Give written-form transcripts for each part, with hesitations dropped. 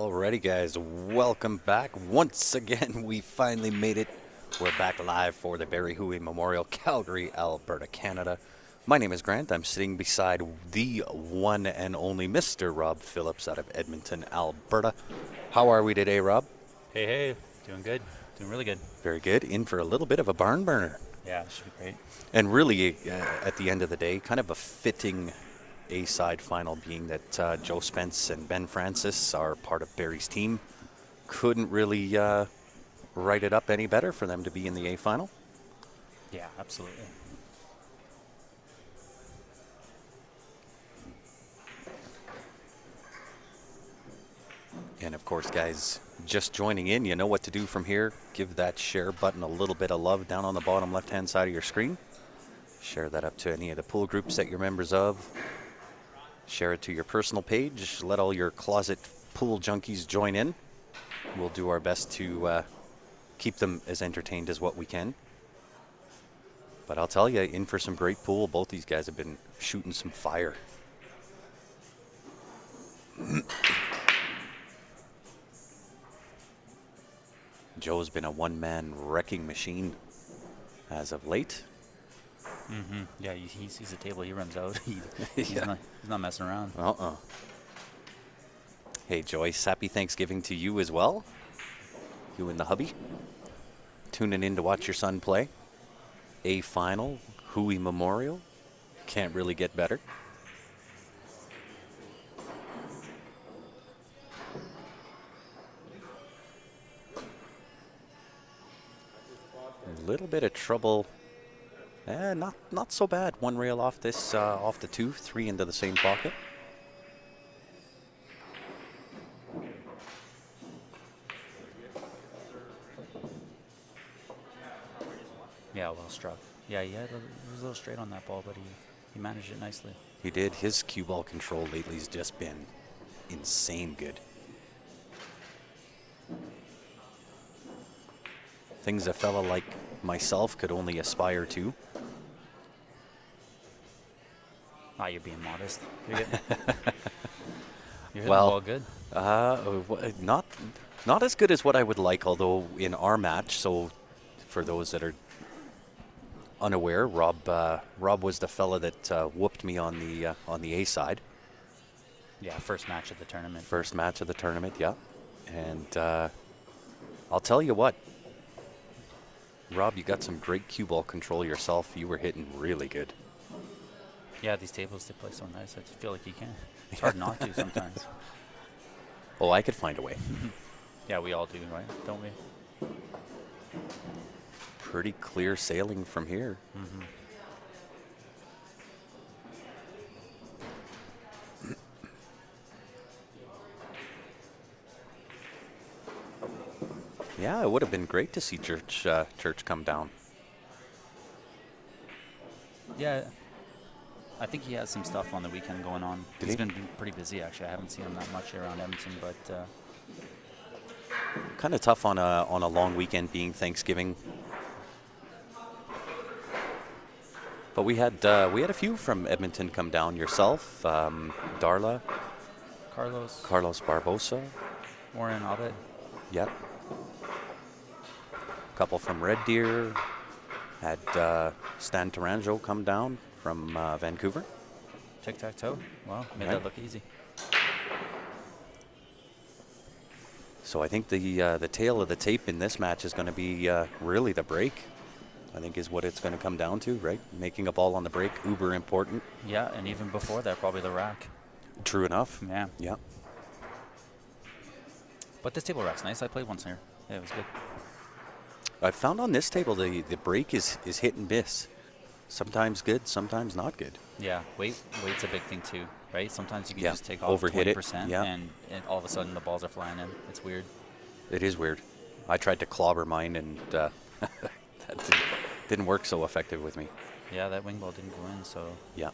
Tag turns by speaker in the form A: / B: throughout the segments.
A: Alrighty, guys, welcome back. Once again, we finally made it. We're back live for the Barry Hui Memorial, Calgary, Alberta, Canada. My name is Grant. I'm sitting beside the one and only Mr. Rob Phillips out of Edmonton, Alberta. How are we today, Rob?
B: Hey, hey, doing good, doing really good.
A: Very good. In for a little bit of a barn burner.
B: Yeah, it should be great.
A: And really, at the end of the day, kind of a fitting A-side final, being that Joe Spence and Ben Francis are part of Barry's team. Couldn't really write it up any better for them to be in the A final.
B: Yeah, absolutely.
A: And of course, guys, just joining in, you know what to do from here. Give that share button a little bit of love down on the bottom left-hand side of your screen. Share that up to any of the pool groups that you're members of. Share it to your personal page. Let all your closet pool junkies join in. We'll do our best to keep them as entertained as what we can. But I'll tell you, in for some great pool. Both these guys have been shooting some fire. Joe's been a one-man wrecking machine as of late.
B: Mm-hmm. Yeah, he sees the table, he runs out. He's not messing around.
A: Hey, Joyce, happy Thanksgiving to you as well. You and the hubby. Tuning in to watch your son play. A final, Hooey Memorial. Can't really get better. A little bit of trouble. Not so bad. One rail off this, off the two, three into the same pocket.
B: Yeah, well struck. Yeah, he was a little straight on that ball, but he managed it nicely.
A: He did. His cue ball control lately has just been insane good. Things a fella like myself could only aspire to.
B: You're being modest. You're hitting the
A: Well,
B: ball good.
A: Not as good as what I would like, although in our match, so for those that are unaware, Rob was the fella that whooped me on the A side.
B: Yeah, first match of the tournament.
A: First match of the tournament, yeah. And I'll tell you what, Rob, you got some great cue ball control yourself. You were hitting really good.
B: Yeah, these tables, they play so nice. I just feel like you can. It's hard not to sometimes.
A: Oh, I could find a way.
B: Yeah, we all do, right? Don't we?
A: Pretty clear sailing from here.
B: Mm-hmm.
A: Yeah, it would have been great to see Church come down.
B: Yeah, I think he has some stuff on the weekend going on. He's been pretty busy, actually. I haven't seen him that much around Edmonton, but
A: kind of tough on a long weekend being Thanksgiving. But we had a few from Edmonton come down. Yourself, Darla, Carlos Barbosa,
B: Warren Abbott.
A: Yep. Couple from Red Deer. Had Stan Taranjo come down from Vancouver.
B: Tic-tac-toe. Wow, made that look easy.
A: So I think the tail of the tape in this match is going to be really the break. I think is what it's going to come down to, right? Making a ball on the break, uber important.
B: Yeah, and even before that, probably the rack.
A: True enough.
B: Yeah.
A: Yeah.
B: But this table rack's nice. I played once here. Yeah, it was good.
A: I found on this table the break is hit and miss. Sometimes good, sometimes not good.
B: Yeah, weight's a big thing too, right? Sometimes you can just take off
A: overhit
B: 20%
A: it. Yeah.
B: and all of a sudden the balls are flying in. It's weird.
A: It is weird. I tried to clobber mine and that didn't work so effective with me.
B: Yeah, that wing ball didn't go in, so.
A: Yeah.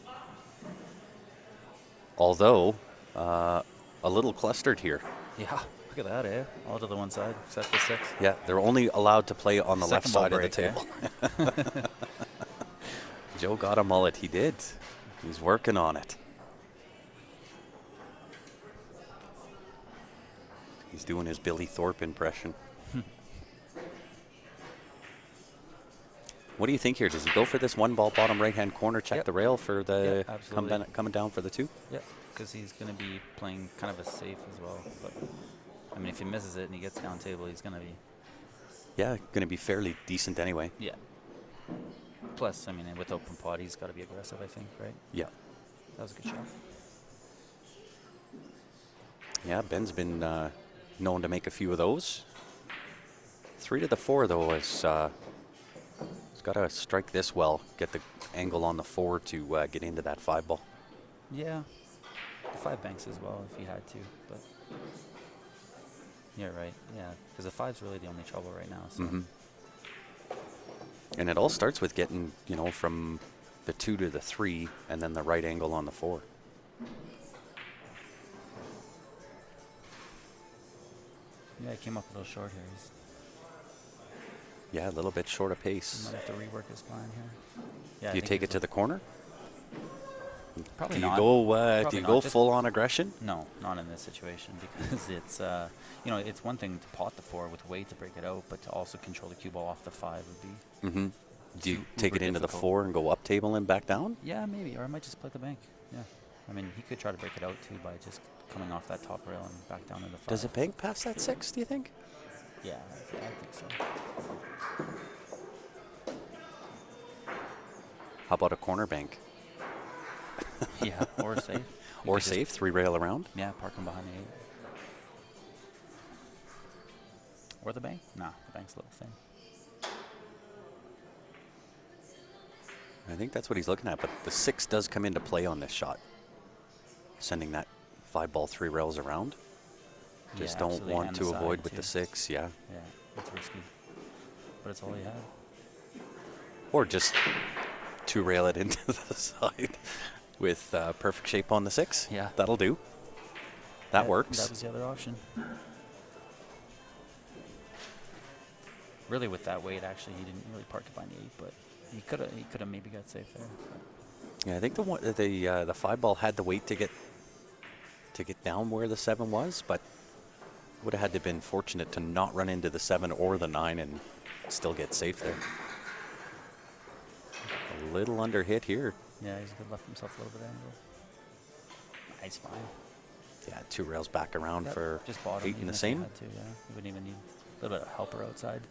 A: Although, a little clustered here.
B: Yeah, look at that, eh? All to the one side, except for 6.
A: Yeah, they're only allowed to play on the left side of the
B: break,
A: table. Joe got a mullet. He did. He's working on it. He's doing his Billy Thorpe impression. What do you think here? Does he go for this one ball bottom right-hand corner, check the rail for the coming down for the 2?
B: Yeah, because he's going to be playing kind of a safe as well. But I mean, if he misses it and he gets down table, he's going to be...
A: Yeah, going to be fairly decent anyway.
B: Yeah. Plus, I mean, with open pot, he's got to be aggressive, I think, right?
A: Yeah.
B: That was a good shot.
A: Yeah, Ben's been known to make a few of those. 3 to the 4, though, is... he's got to strike this well, get the angle on the 4 to get into that 5 ball.
B: Yeah. The 5 banks as well, if he had to, but... You're right, yeah. Because the 5's really the only trouble right now, so...
A: And it all starts with getting, you know, from the 2 to the 3, and then the right angle on the 4.
B: Yeah, he came up a little short here. He's
A: Yeah, a little bit short of pace.
B: might have to rework his plan here. Yeah,
A: Do you take it to the corner?
B: Probably
A: Do you
B: not.
A: go?
B: Probably
A: Do you
B: not.
A: go
B: Just-
A: full on aggression?
B: No, not in this situation because it's you know, it's one thing to pot the 4 with weight to break it out, but to also control the cue ball off the 5 would be.
A: Mm-hmm. Do you
B: Super
A: take it into the
B: difficult.
A: 4 and go up table and back down?
B: Yeah, maybe, or I might just play the bank. Yeah, I mean, he could try to break it out too by just coming off that top rail and back down to the 5.
A: Does a bank pass that 6? Do you think?
B: Yeah, I think so.
A: How about a corner bank
B: Yeah, or safe. You
A: or
B: could just-
A: safe 3 rail around?
B: Yeah, park him behind the 8. Or the bank? Nah, the bank's a little thin.
A: I think that's what he's looking at, but the 6 does come into play on this shot. Sending that 5 ball 3 rails around. Just
B: Yeah,
A: don't
B: absolutely,
A: want
B: and
A: to
B: the
A: avoid
B: side,
A: with the
B: too.
A: 6, yeah.
B: Yeah, it's risky. But it's all he had.
A: Or just 2 rail it into the side with perfect shape on the 6.
B: Yeah.
A: That'll do. That
B: Yeah,
A: works.
B: That was the other option. Really, with that weight, actually, he didn't really park it behind the 8, but he could have maybe got safe there.
A: Yeah, I think the 5 ball had the weight to get down where the 7 was, but would have had to been fortunate to not run into the 7 or the 9 and still get safe there. A little under hit here.
B: Yeah, he's left himself a little bit of angle. Nice, fine.
A: Yeah, 2 rails back around
B: Yep,
A: for
B: just bottom,
A: 8 and
B: even
A: the
B: if he
A: same.
B: had to, yeah. He wouldn't even need a little bit of helper outside.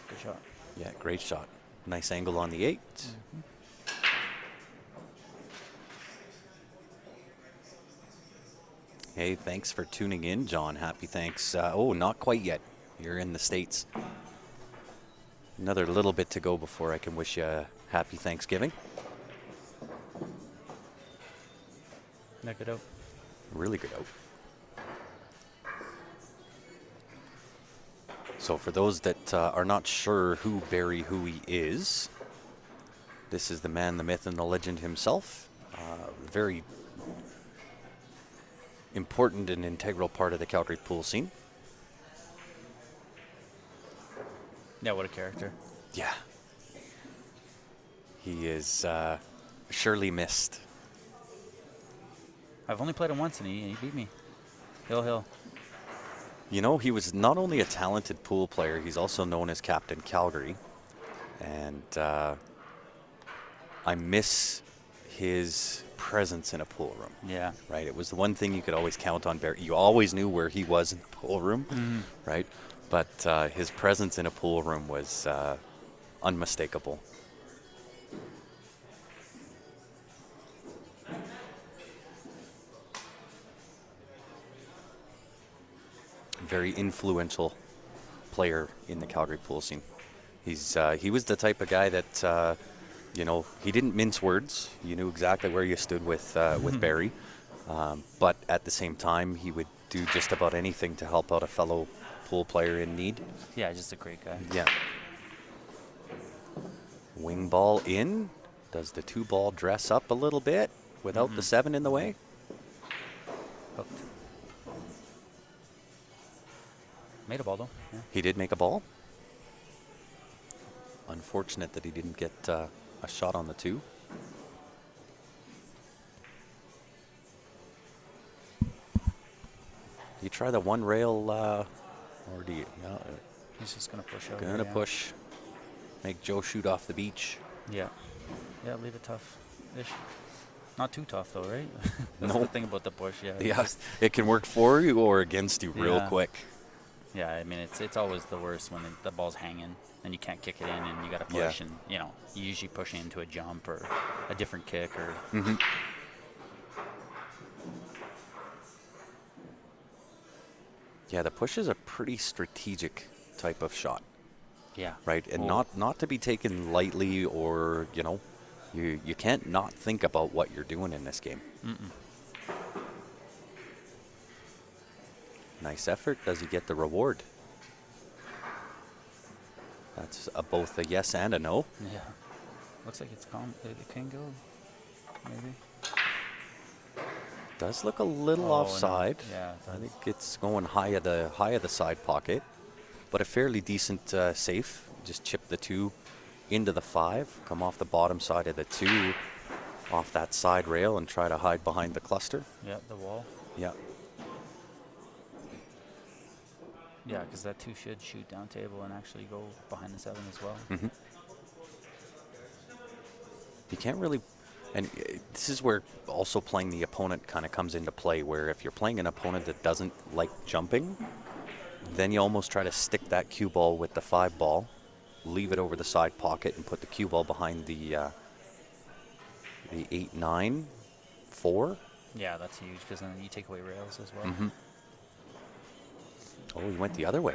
B: Good shot.
A: Yeah, great shot. Nice angle on the 8. Hey, thanks for tuning in, John. Happy thanks. Oh, not quite yet. You're in the States. Another little bit to go before I can wish you a happy Thanksgiving.
B: Knock it out.
A: Really good out. So for those that are not sure who Barry Hui is, this is the man, the myth, and the legend himself. Very important and integral part of the Calgary pool scene.
B: Yeah, what a character.
A: Yeah. He is surely missed.
B: I've only played him once and he beat me. Hill.
A: You know, he was not only a talented pool player, he's also known as Captain Calgary. And I miss his presence in a pool room.
B: Yeah.
A: Right? It was the one thing you could always count on Barry. You always knew where he was in the pool room, right? But his presence in a pool room was unmistakable. Very influential player in the Calgary pool scene. He was the type of guy that you know, he didn't mince words. You knew exactly where you stood with Barry, but at the same time, he would do just about anything to help out a fellow pool player in need.
B: Yeah, just a great guy.
A: Yeah. Wing ball in. Does the 2 ball dress up a little bit without the 7 in the way?
B: Hooked. Made a ball though. Yeah.
A: He did make a ball. Unfortunate that he didn't get a shot on the 2. You try the 1 rail, or do you? No,
B: He's just gonna push over.
A: gonna push. Make Joe shoot off the beach.
B: Yeah. Yeah, leave it tough-ish. Not too tough though, right? That's
A: No.
B: the thing about the push. Yeah.
A: Yeah, it can work for you or against you real
B: Yeah.
A: quick.
B: Yeah, I mean it's always the worst when the ball's hanging and you can't kick it in and you got to push,
A: Yeah.
B: and you usually pushing into a jump or a different kick or.
A: Yeah, the push is a pretty strategic type of shot,
B: Yeah.
A: right? And
B: Well,
A: not to be taken lightly, or you can't not think about what you're doing in this game. Nice effort. Does he get the reward? That's both a yes and a no.
B: Yeah. Looks like it can go. Maybe.
A: Does look a little
B: Oh, no.
A: offside.
B: Yeah, it
A: I
B: does.
A: think it's going high of the side pocket, but a fairly decent save. Just chip the 2 into the 5, come off the bottom side of the 2, off that side rail, and try to hide behind the cluster.
B: Yeah, the wall.
A: Yeah.
B: Yeah, because that 2 should shoot down table and actually go behind the 7 as well.
A: You can't really, and this is where also playing the opponent kind of comes into play, where if you're playing an opponent that doesn't like jumping, then you almost try to stick that cue ball with the 5 ball, leave it over the side pocket, and put the cue ball behind the 8-9-4.
B: Yeah, that's huge because then you take away rails as well.
A: Oh, he went the other way.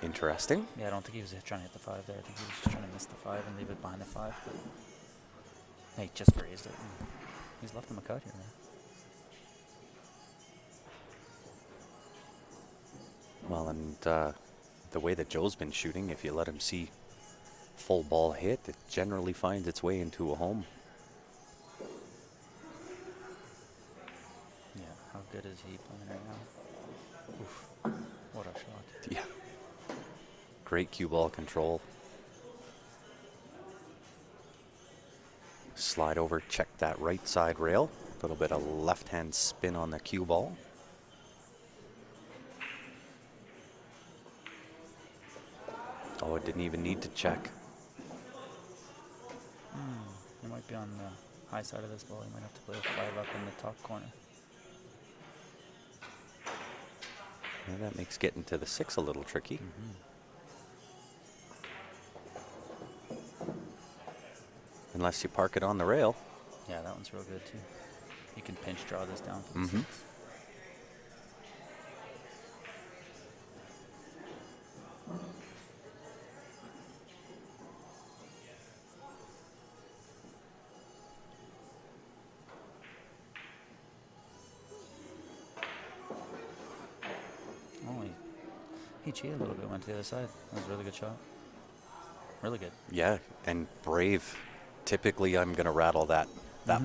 A: Interesting.
B: Yeah, I don't think he was trying to hit the 5 there. I think he was just trying to miss the 5 and leave it behind the 5. But he just grazed it. He's left him a cut here, man.
A: Well, and the way that Joe's been shooting, if you let him see full ball hit, it generally finds its way into a home.
B: Yeah, how good is he playing right now? Oof, what a shot.
A: Yeah. Great cue ball control. Slide over, check that right side rail. A little bit of left-hand spin on the cue ball. Oh, it didn't even need to check.
B: He might be on the high side of this ball. He might have to play a 5 up in the top corner.
A: Yeah, that makes getting to the 6 a little tricky. Unless you park it on the rail.
B: Yeah, that one's real good too. You can pinch draw this down for the 6. Oh, he cheated a little bit, went to the other side. That was a really good shot. Really good.
A: Yeah, and brave. Typically, I'm going to rattle that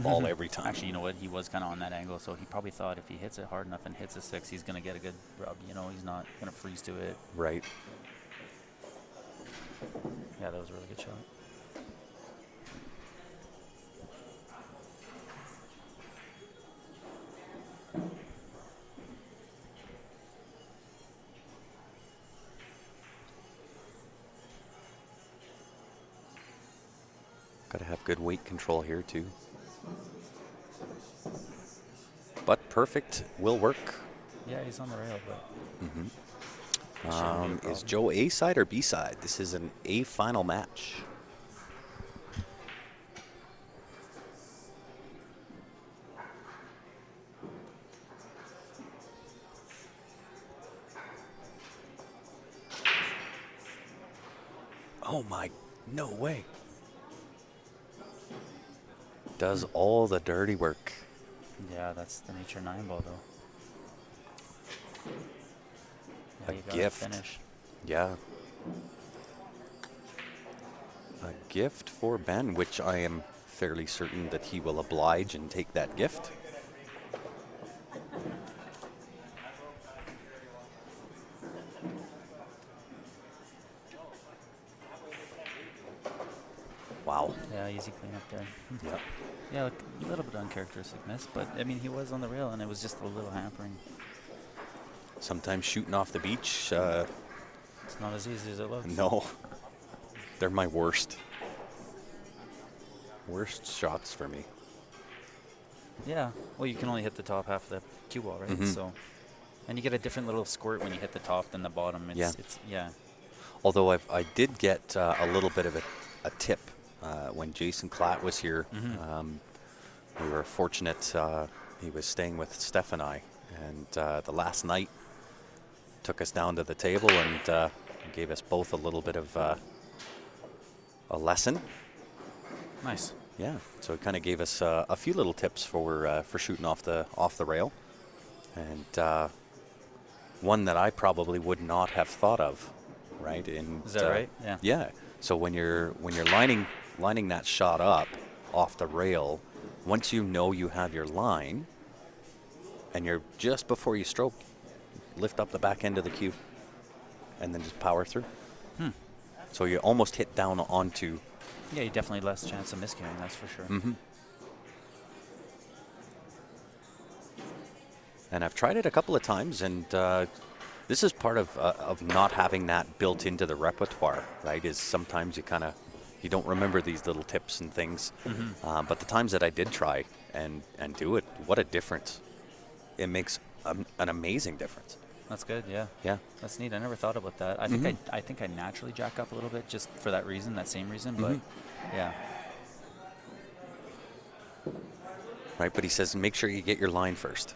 A: ball every time.
B: Actually, you know what? He was kind of on that angle, so he probably thought if he hits it hard enough and hits a 6, he's going to get a good rub. He's not going to freeze to it.
A: Right.
B: Yeah, that was a really good shot.
A: Got to have good weight control here, too. But perfect will work.
B: Yeah, he's on the rail, but
A: Is Joe A side or B side? This is an A final match. Oh my, no way. Does all the dirty work.
B: yeah, that's the nature 9 ball, though.
A: A
B: Yeah, you gotta
A: gift.
B: finish.
A: Yeah. A gift for Ben, which I am fairly certain that he will oblige and take that gift. Wow.
B: Yeah, easy cleanup there.
A: Yeah.
B: Yeah, like a little bit uncharacteristic miss, but I mean, he was on the rail, and it was just a little hampering.
A: Sometimes shooting off the beach,
B: It's not as easy as it looks.
A: no, they're my worst shots for me.
B: Yeah. Well, you can only hit the top half of the cue ball, right?
A: Mhm.
B: So, and you get a different little squirt when you hit the top than the bottom.
A: Yeah.
B: Yeah.
A: Although I did get a little bit of a tip when Jason Klatt was here. We were fortunate. He was staying with Steph and I, and the last night took us down to the table and gave us both a little bit of a lesson.
B: Nice.
A: Yeah, so it kind of gave us a few little tips for shooting off the rail, and one that I probably would not have thought of, right?
B: Is that right? Yeah.
A: Yeah. So when you're lining that shot up off the rail, once you know you have your line, and you're just before you stroke, lift up the back end of the cue, and then just power through. So you almost hit down onto.
B: Yeah, you definitely less chance of miscarrying, that's for sure.
A: And I've tried it a couple of times, and this is part of not having that built into the repertoire, right? Is sometimes you don't remember these little tips and things. But the times that I did try and do it, what a difference! It makes an amazing difference.
B: That's good, yeah.
A: Yeah.
B: That's neat. I never thought about that. I think I naturally jack up a little bit just for that reason, that same reason, but yeah.
A: Right, but he says make sure you get your line first.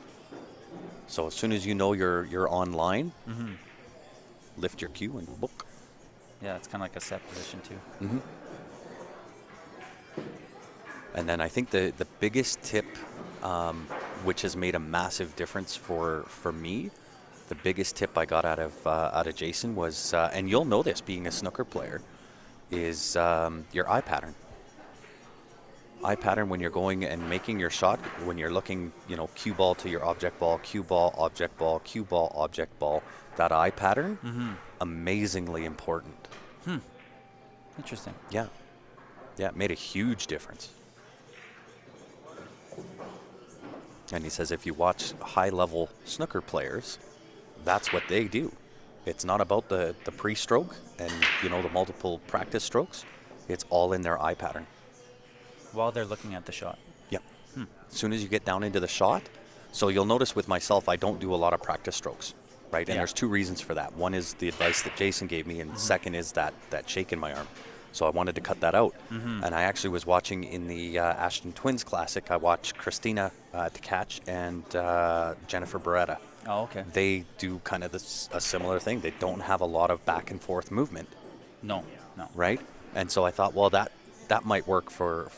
A: So as soon as you know you're on line, lift your cue and book.
B: Yeah, it's kind of like a set position too.
A: And then I think the biggest tip, which has made a massive difference for me, the biggest tip I got out of Jason was, and you'll know this being a snooker player, is your eye pattern. Eye pattern when you're going and making your shot, when you're looking, cue ball to your object ball, cue ball, object ball, cue ball, object ball. That eye pattern, amazingly important.
B: Interesting.
A: Yeah. Yeah, it made a huge difference. And he says if you watch high-level snooker players, that's what they do. It's not about the pre-stroke and, the multiple practice strokes. It's all in their eye pattern.
B: While they're looking at the shot.
A: Yeah. As soon as you get down into the shot, so you'll notice with myself, I don't do a lot of practice strokes, right? And there's two reasons for that. One is the advice that Jason gave me, and second is that shake in my arm. So I wanted to cut that out. And I actually was watching in the Ashton Twins Classic, I watched Christina Tkach and Jennifer Beretta.
B: Oh, okay.
A: They do kind of a similar thing. They don't have a lot of back and forth movement.
B: No.
A: Right? And so I thought, well, that might work for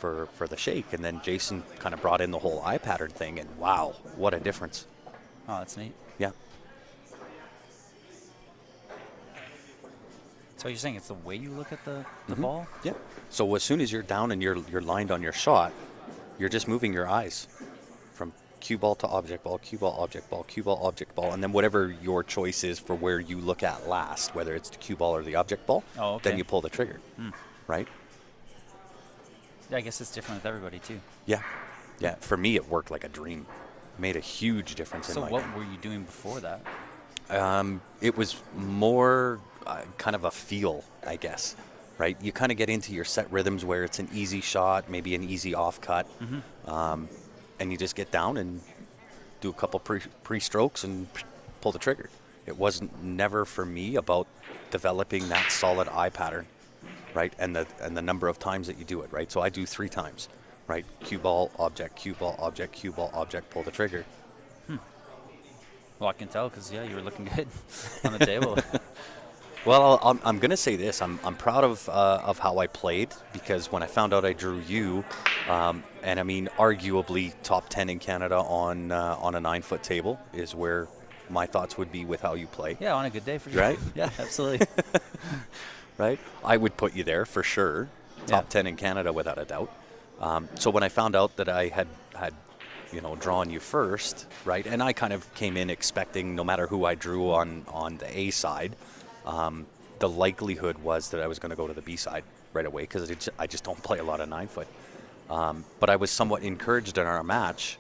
A: the shake. And then Jason kind of brought in the whole eye pattern thing, and wow, what a difference.
B: Oh, that's neat.
A: Yeah.
B: So you're saying it's the way you look at the ball?
A: Yeah. So as soon as you're down and you're lined on your shot, you're just moving your eyes from cue ball to object ball, cue ball, object ball, cue ball, object ball, and then whatever your choice is for where you look at last, whether it's the cue ball or the object ball, then you pull the trigger, right?
B: Yeah, I guess it's different with everybody too.
A: Yeah. Yeah. For me, it worked like a dream. Made a huge difference in my game.
B: So what were you doing before that?
A: It was more kind of a feel, I guess, right? You kind of get into your set rhythms where it's an easy shot, maybe an easy off cut, and you just get down and do a couple pre-strokes and pull the trigger. It wasn't never for me about developing that solid eye pattern, right? And the number of times that you do it, right? So I do 3 times, right? Cue ball, object, cue ball, object, cue ball, object, pull the trigger.
B: Well, I can tell because, you were looking good on the table.
A: Well, I'm going to say this. I'm proud of how I played, because when I found out I drew you, and I mean, arguably top 10 in Canada on a 9-foot table is where my thoughts would be with how you play.
B: Yeah, on a good day for sure.
A: Right?
B: Yeah, absolutely.
A: Right? I would put you there for sure. Top 10 in Canada without a doubt. So when I found out that I had drawn you first, right, and I kind of came in expecting no matter who I drew on the A side, the likelihood was that I was going to go to the B side right away because I just don't play a lot of 9-foot. But I was somewhat encouraged in our match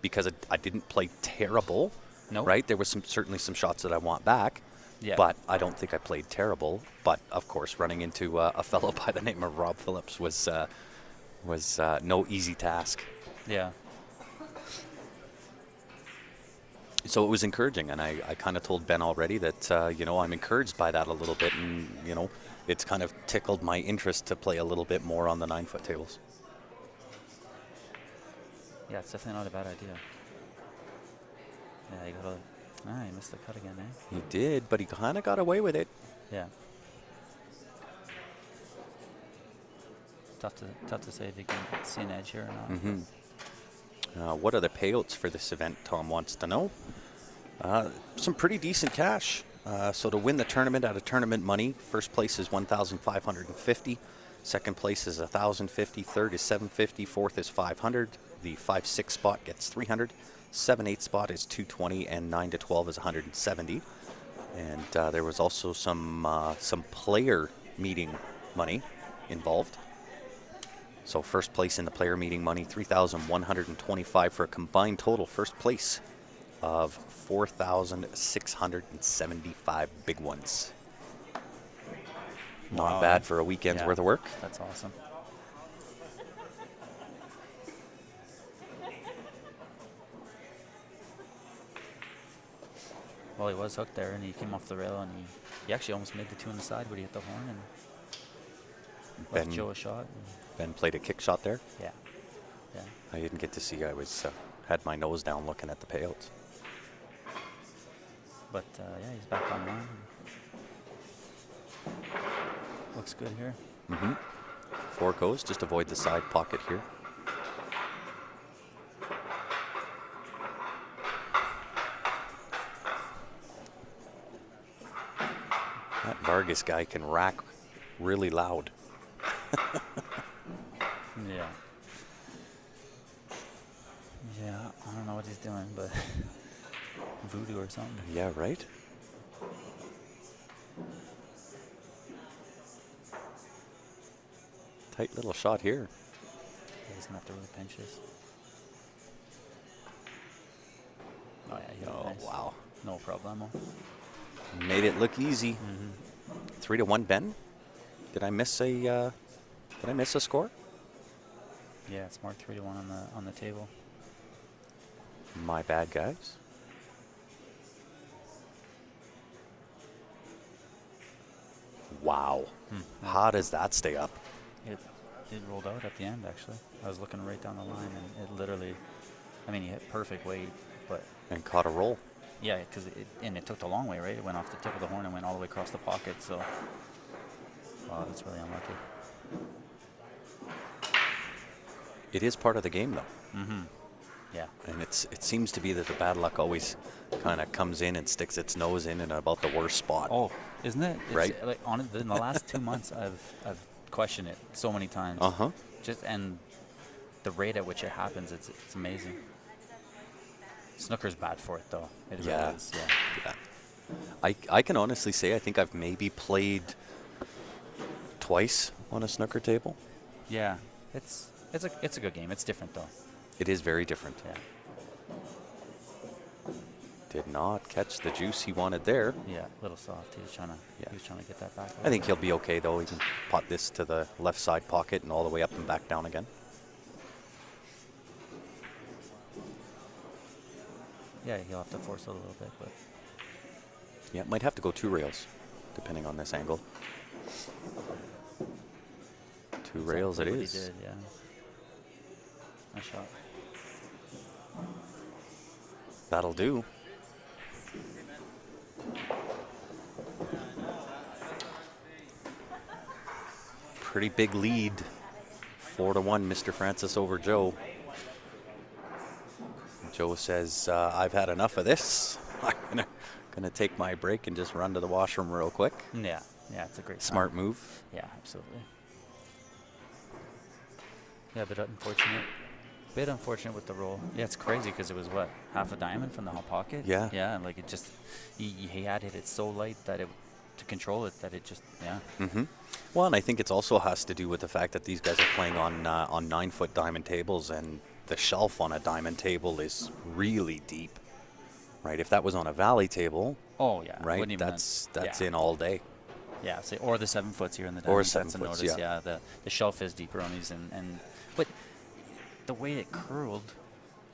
A: because I didn't play terrible.
B: Nope.
A: Right, there was certainly some shots that I want back.
B: Yeah.
A: But I don't think I played terrible. But of course, running into a fellow by the name of Rob Phillips was no easy task.
B: Yeah.
A: So it was encouraging, and I kind of told Ben already that I'm encouraged by that a little bit, and it's kind of tickled my interest to play a little bit more on the 9-foot tables.
B: Yeah, it's definitely not a bad idea. Yeah, he missed the cut again, eh?
A: He did, but he kind of got away with it.
B: Yeah. Tough to say if he can see an edge here or not.
A: Mm-hmm. What are the payouts for this event, Tom wants to know. Some pretty decent cash. So to win the tournament out of tournament money, first place is $1,550. Second place is $1,050. Third is $750. Fourth is $500. The 5-6 spot gets $300. 7-8 spot is $220, and 9-12 is $170. And there was also some player meeting money involved. So first place in the player meeting money, $3,125 for a combined total first place of $4,675 big ones.
B: Wow.
A: Not bad for a weekend's worth of work.
B: That's awesome. Well, he was hooked there, and he came off the rail, and he actually almost made the two on the side, but he hit the horn and left Joe a shot.
A: Ben played a kick shot there.
B: Yeah. Yeah.
A: I didn't get to see. I was had my nose down looking at the payouts.
B: But yeah, he's back online. Looks good here.
A: Mm-hmm. 4 goes. Just avoid the side pocket here. That Vargas guy can rack really loud.
B: Yeah. Yeah, I don't know what he's doing, but voodoo or something.
A: Yeah, right? Tight little shot here.
B: Yeah, he's going to have to really pinch this. Oh, yeah, he
A: Oh,
B: nice.
A: wow.
B: No problemo.
A: Made it look easy.
B: Mm-hmm.
A: 3-1 Ben. Did I miss a score?
B: Yeah, it's marked 3-1 on the table.
A: My bad, guys. Wow. How does that stay up?
B: It rolled out at the end, actually. I was looking right down the line, and it literally, I mean, he hit perfect weight, but...
A: And caught a roll.
B: Yeah, because it took the long way, right? It went off the tip of the horn and went all the way across the pocket, so... Wow, that's really unlucky.
A: It is part of the game, though.
B: Mm-hmm. Yeah.
A: And it seems to be that the bad luck always kind of comes in and sticks its nose in about the worst spot.
B: Oh, isn't it? It's
A: right.
B: Like in the last 2 months, I've questioned it so many times. And the rate at which it happens, it's amazing. Snooker's bad for it, though. It really is. Yeah.
A: I can honestly say I think I've maybe played twice on a snooker table.
B: Yeah, it's a good game. It's different, though.
A: It is very different.
B: Yeah.
A: Did not catch the juice he wanted there.
B: Yeah, a little soft. He was trying to get that back.
A: I think he'll be okay, though. He can pot this to the left side pocket and all the way up and back down again.
B: Yeah, he'll have to force it a little bit, but...
A: Yeah, might have to go 2 rails, depending on this angle. 2 rails it is.
B: He did, yeah. Nice shot.
A: That'll do. Pretty big lead. 4-1, Mr. Francis over Joe. Joe says, I've had enough of this. I'm gonna take my break and just run to the washroom real quick.
B: Yeah, it's a great
A: Smart move.
B: Yeah, absolutely. Yeah, a bit unfortunate. Bit unfortunate with the roll. Yeah, it's crazy because it was what, half a diamond from the hot pocket.
A: Yeah.
B: Yeah, like it just he had hit it so light that it to control it that it just
A: Well, and I think it also has to do with the fact that these guys are playing on 9-foot diamond tables, and the shelf on a diamond table is really deep, right? If that was on a valley table,
B: Oh yeah,
A: right,
B: wouldn't even
A: that's
B: yeah.
A: in all day.
B: Yeah, say, or the 7 foots here in the
A: Or
B: diamonds. That's a
A: 7 foots,
B: notice.
A: yeah.
B: The shelf is deeper on these, and but the way it curled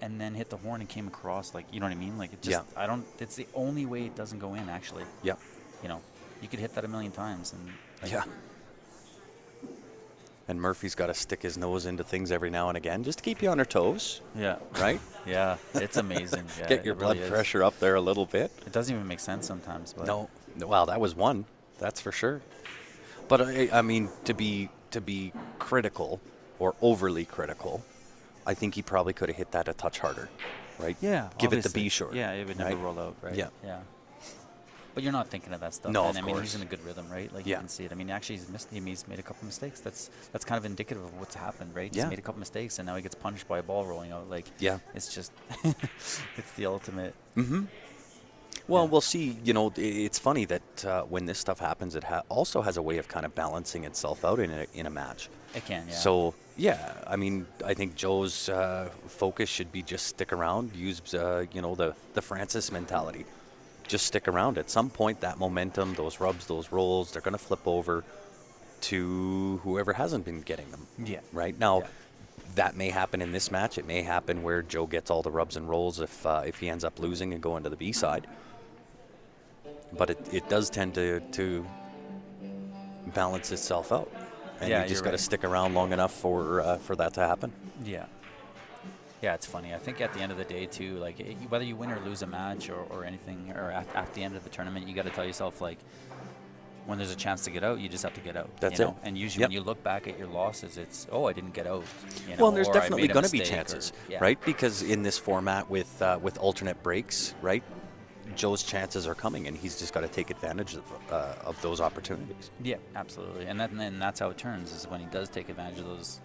B: and then hit the horn and came across, like, you know what I mean? Like it just I don't. It's the only way it doesn't go in actually.
A: Yeah.
B: You know, you could hit that a million times and like,
A: Yeah. And Murphy's got to stick his nose into things every now and again just to keep you on your toes,
B: Yeah.
A: right?
B: Yeah, it's amazing. Yeah,
A: Get your
B: it
A: blood
B: really is.
A: pressure up there a little bit.
B: It doesn't even make sense sometimes. But
A: No, well, that was one, that's for sure. But I mean, to be critical or overly critical, I think he probably could have hit that a touch harder, right?
B: Yeah,
A: give it the
B: obviously.
A: B short.
B: Yeah, it would never
A: right?
B: roll out, right?
A: Yeah.
B: Yeah. But you're not thinking of that stuff.
A: No,
B: and
A: of
B: I mean,
A: course.
B: he's in a good rhythm, right? Like
A: Yeah.
B: you can see it. I mean, actually, he's made a couple mistakes. That's kind of indicative of what's happened, right?
A: Yeah.
B: He's made a couple mistakes, and now he gets punished by a ball rolling out. Like,
A: Yeah.
B: it's just, it's the ultimate.
A: Well,
B: Yeah.
A: we'll see. You know, it's funny that when this stuff happens, it also has a way of kind of balancing itself out in a match.
B: It can, yeah.
A: So, yeah, I mean, I think Joe's focus should be just stick around, use, the Francis mentality. Just stick around. At some point, that momentum, those rubs, those rolls, they're going to flip over to whoever hasn't been getting them.
B: Yeah.
A: Right? Now,
B: Yeah.
A: that may happen in this match. It may happen where Joe gets all the rubs and rolls if he ends up losing and going to the B side. But it does tend to balance itself out. And
B: Yeah,
A: you just
B: you're
A: got to
B: right.
A: stick around long enough for that to happen.
B: Yeah. Yeah, it's funny. I think at the end of the day, too, like whether you win or lose a match or anything, or at the end of the tournament, you got to tell yourself, like, when there's a chance to get out, you just have to get out.
A: That's
B: you know?
A: it.
B: And usually
A: Yep.
B: when you look back at your losses, it's, oh, I didn't get out. You know,
A: Well, and there's
B: or I
A: definitely
B: made a
A: going to be
B: mistake,
A: chances,
B: or- yeah.
A: right? Because in this format with alternate breaks, right, Joe's chances are coming, and he's just got to take advantage of those opportunities.
B: Yeah, absolutely. And then that's how it turns, is when he does take advantage of those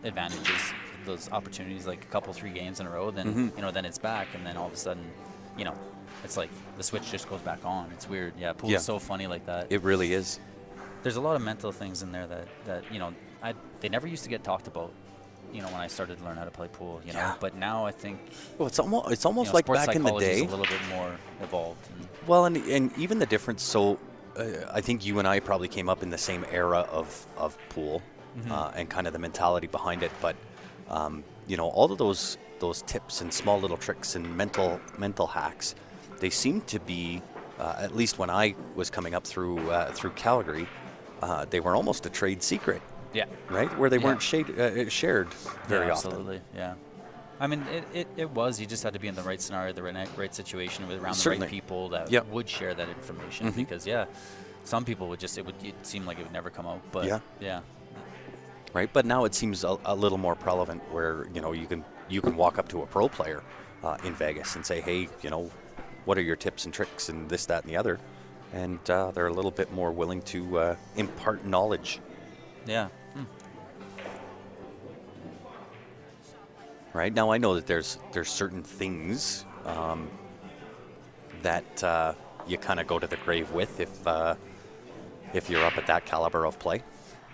B: advantages, those opportunities, like a couple, 3 games in a row, then, then it's back, and then all of a sudden, it's like the switch just goes back on. It's weird. Yeah, pool's
A: Yeah.
B: so funny like that.
A: It really is.
B: There's a lot of mental things in there that they never used to get talked about, when I started to learn how to play pool,
A: Yeah.
B: But now I think
A: Well, it's almost like
B: sports
A: back in the
B: psychology is
A: day.
B: a little bit more evolved. And
A: Well, and even the difference. So, I think you and I probably came up in the same era of pool, and kind of the mentality behind it. But all of those tips and small little tricks and mental hacks, they seem to be, at least when I was coming up through Calgary, they were almost a trade secret,
B: yeah.
A: right? Where they
B: Yeah.
A: weren't shared very
B: Yeah,
A: often.
B: absolutely, yeah. I mean, it was. You just had to be in the right scenario, the right situation, around the
A: Certainly.
B: right people that
A: Yep.
B: would share that information. Because some people would just it seemed like it would never come out. But
A: Yeah. Right, but now it seems a little more prevalent, where you can walk up to a pro player in Vegas and say, hey, what are your tips and tricks and this, that, and the other, and they're a little bit more willing to impart knowledge.
B: yeah.
A: Right now, I know that there's certain things that you kind of go to the grave with if you're up at that caliber of play.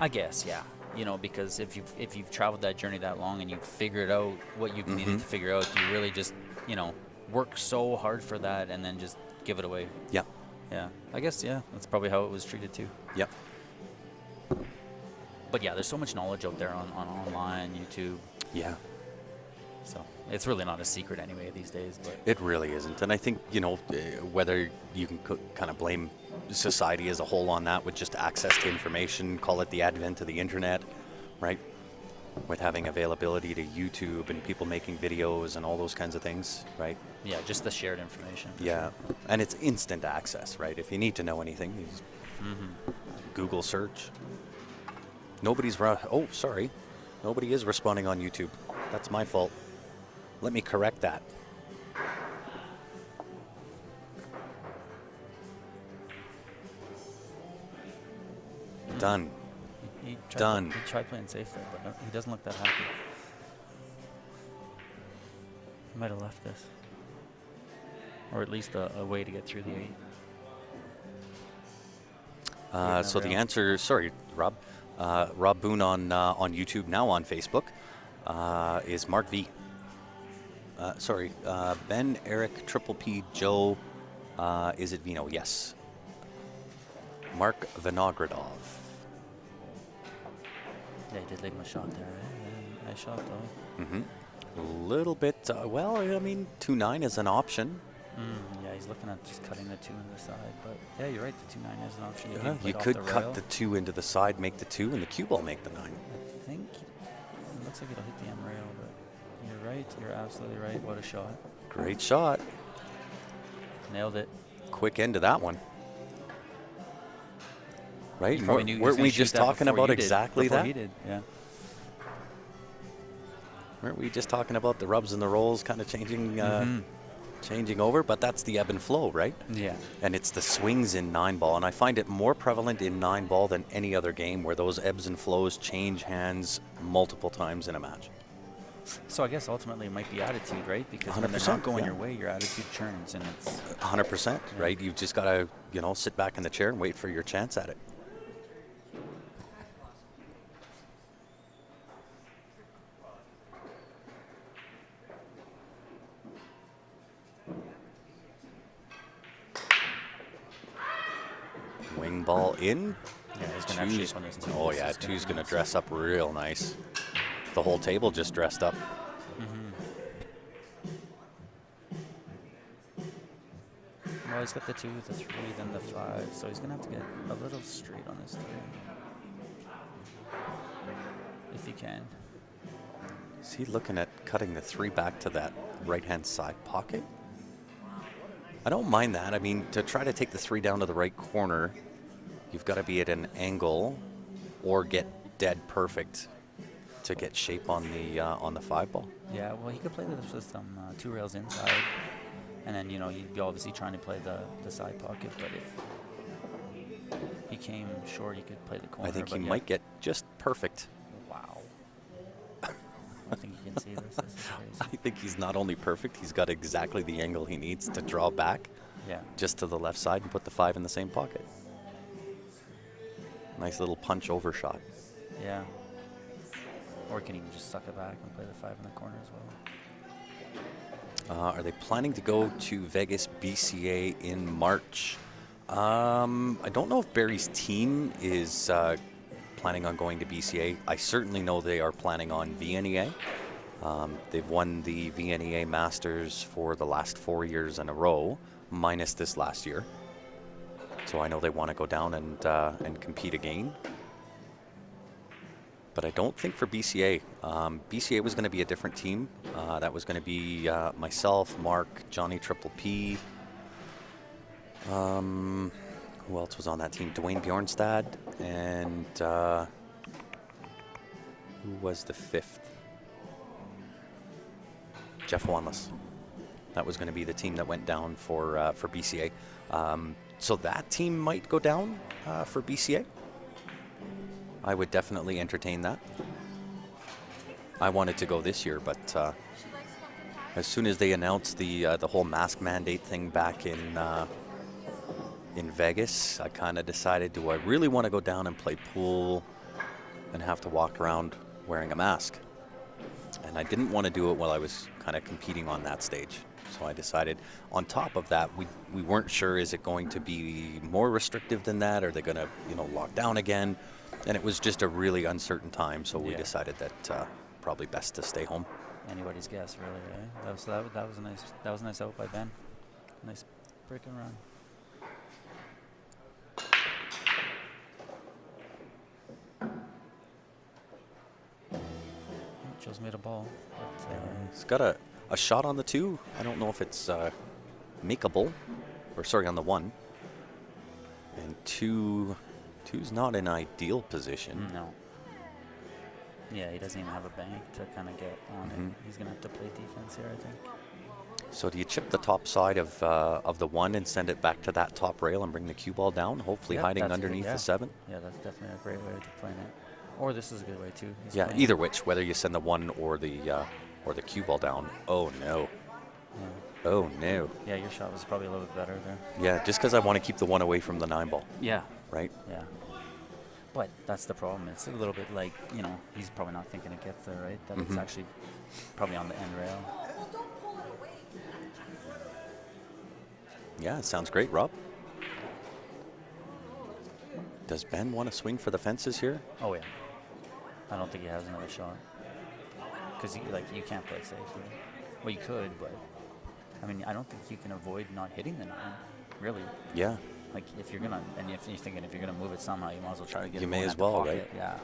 B: I guess, yeah. Because if you've traveled that journey that long and you've figured out what you needed to figure out, you really just work so hard for that and then just give it away.
A: Yeah.
B: Yeah, I guess, yeah, that's probably how it was treated too.
A: Yep.
B: But yeah, there's so much knowledge out there on online, YouTube.
A: Yeah.
B: So it's really not a secret anyway these days. But
A: It really isn't. And I think, whether you can kind of blame society as a whole on that with just access to information, call it the advent of the internet, right? With having availability to YouTube and people making videos and all those kinds of things, right?
B: yeah, just the shared information. for
A: Yeah.
B: sure.
A: And it's instant access, right? If you need to know anything, you just Google search. Nobody is responding on YouTube. That's my fault. Let me correct that. Done.
B: He
A: Done.
B: He tried playing safe there, but he doesn't look that happy. Might have left this. Or at least a way to get through the 8.
A: So the answer, sorry, Rob Boone on YouTube, now on Facebook, is Mark V. Ben, Eric, Triple P, Joe, is it Vino? Yes. Mark Vinogradov.
B: Yeah, he did leave him a shot there, right? Nice shot, though.
A: Mm-hmm. A little bit, well, I mean, 2-9 is an option.
B: Yeah, he's looking at just cutting the 2 into the side. But, yeah, you're right, the 2-9 is an option.
A: You could cut the 2 into the side, make the 2, and the cue ball make the 9.
B: I think it looks like it'll hit the M rail, but you're right. You're absolutely right. What a shot.
A: Great shot.
B: Nailed it.
A: Quick end to that one. Right?
B: Weren't
A: we just talking about exactly that?
B: He did, yeah.
A: Weren't we just talking about the rubs and the rolls kind of changing over? But that's the ebb and flow, right?
B: Yeah.
A: And it's the swings in 9-ball, and I find it more prevalent in 9-ball than any other game where those ebbs and flows change hands multiple times in a match.
B: So I guess ultimately it might be attitude, right? Because when they're not going your way, your attitude turns, and it's
A: 100%, right? You've just got to, sit back in the chair and wait for your chance at it. Wing ball in.
B: Yeah, he's going to have shape on this 2.
A: Oh, yeah, 2's going to dress up real nice. The whole table just dressed up.
B: Well, he's got the 2, the 3, then the 5, so he's going to have to get a little straight on this 3. If he can.
A: Is he looking at cutting the 3 back to that right-hand side pocket? I don't mind that. I mean, to try to take the 3 down to the right corner, you've got to be at an angle or get dead perfect to get shape on the 5-ball.
B: Yeah, well, he could play this with some 2 rails inside, and then you'd be obviously trying to play the side pocket. But if he came short, he could play the corner.
A: I think he might get just perfect.
B: Wow. I think you can see this. This is crazy.
A: I think he's not only perfect, he's got exactly the angle he needs to draw back.
B: Yeah.
A: Just to the left side and put the 5 in the same pocket. Nice little punch over shot.
B: Yeah. Or he can even just suck it back and play the 5 in the corner as well.
A: Are they planning to go to Vegas BCA in March? I don't know if Barry's team is planning on going to BCA. I certainly know they are planning on VNEA. They've won the VNEA Masters for the last 4 years in a row, minus this last year. So I know they want to go down and compete again. But I don't think for BCA. BCA was going to be a different team. That was going to be myself, Mark, Johnny Triple P. Who else was on that team? Dwayne Bjornstad. And who was the 5th? Jeff Wanless. That was going to be the team that went down for BCA. So that team might go down for BCA. I would definitely entertain that. I wanted to go this year, but as soon as they announced the whole mask mandate thing back in Vegas, I kind of decided, do I really want to go down and play pool and have to walk around wearing a mask? And I didn't want to do it while I was kind of competing on that stage. So I decided, on top of that, we weren't sure, is it going to be more restrictive than that? Are they going to, lock down again? And it was just a really uncertain time, so we decided that probably best to stay home.
B: Anybody's guess, really, right? That was a nice out by Ben. Nice break and run. Joe's made a ball. But,
A: he's got a shot on the 2. I don't know if it's makeable, or sorry, on the 1. And 2's not an ideal position.
B: No. Yeah, he doesn't even have a bank to kind of get on it. He's going to have to play defense here, I think.
A: So do you chip the top side of the 1 and send it back to that top rail and bring the cue ball down, hopefully hiding underneath the 7?
B: Yeah, that's definitely a great way to play it. Or this is a good way too.
A: Yeah, either which, whether you send the 1 or the cue ball down. Oh no. Oh, no.
B: Yeah, your shot was probably a little bit better there.
A: Yeah, just because I want to keep the one away from the 9 ball,
B: Yeah.
A: right?
B: Yeah. But that's the problem. It's a little bit like, he's probably not thinking it gets there, right? That it's actually probably on the end rail.
A: Yeah, it sounds great, Rob. Does Ben want to swing for the fences here?
B: Oh, yeah. I don't think he has another shot. Because, you can't play safe. Right? Well, you could, but, I don't think you can avoid not hitting the 9, really.
A: Yeah.
B: Like, if you're going to, and if you're thinking if you're going to move it somehow, you might as well try to get
A: You
B: it
A: may
B: going
A: as
B: at the
A: well,
B: pocket.
A: right?
B: Yeah.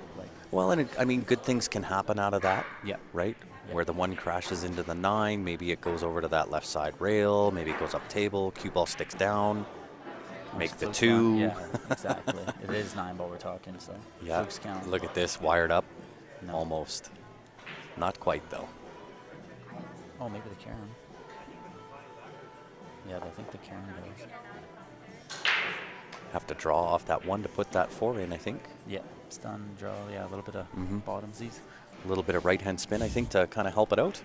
A: Well, and good things can happen out of that.
B: Yeah.
A: Right?
B: Yeah.
A: Where the 1 crashes into the 9, maybe it goes over to that left side rail, maybe it goes up table, cue ball sticks down, make the 2.
B: Yeah, exactly. It is 9 ball we're talking, so
A: Yeah.
B: flukes count.
A: Look at this, wired up.
B: No.
A: Almost. Not quite, though.
B: Oh, maybe the Karen. Yeah, I think the Karen does.
A: Have to draw off that 1 to put that 4 in, I think.
B: Yeah, stun, draw, yeah, a little bit of bottomsies.
A: A little bit of right-hand spin, I think, to kind of help it out.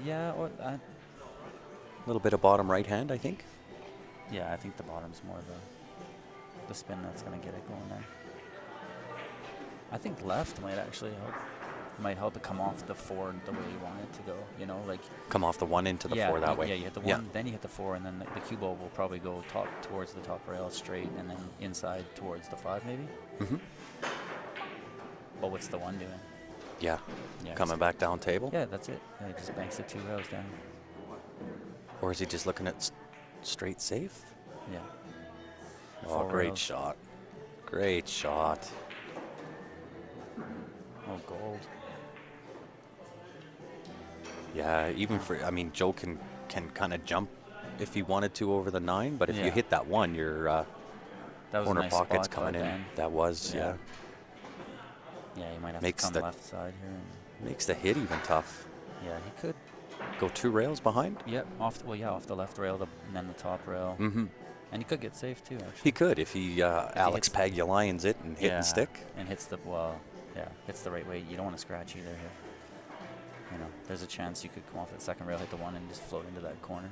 B: Yeah,
A: A little bit of bottom right-hand, I think.
B: yeah, I think the bottom's more the spin that's going to get it going there. I think left might actually help. Might help it come off the 4 the way you want it to go,
A: Come off the 1 into the 4 that way.
B: Yeah, you hit the 1, then you hit the 4, and then the cue ball will probably go towards the top rail straight, and then inside towards the 5 maybe.
A: Mm-hmm.
B: But what's the 1 doing?
A: Yeah.
B: Yeah,
A: Coming back down table?
B: Yeah, that's it. Yeah, he just banks it 2 rails down.
A: Or is he just looking at straight safe?
B: Yeah.
A: Oh,
B: 4
A: great
B: rails.
A: shot. Great shot.
B: Oh, gold.
A: Yeah, even Joe can kind of jump if he wanted to over the 9, but if you hit that 1, your
B: That was
A: corner
B: a nice
A: pocket's
B: spot by
A: coming in.
B: Ben.
A: That was, yeah.
B: Yeah, you might have
A: Makes
B: to come
A: the-
B: left side here.
A: Makes the hit even tough.
B: Yeah, he could.
A: Go 2 rails behind?
B: Yep, off the left rail and then the top rail.
A: Mm-hmm.
B: And he could get safe too, actually.
A: He could if he Alex
B: hits
A: Pagulions it and hit and stick.
B: And hits the hits the right way. You don't want to scratch either here. There's a chance you could come off that second rail, hit the 1, and just float into that corner.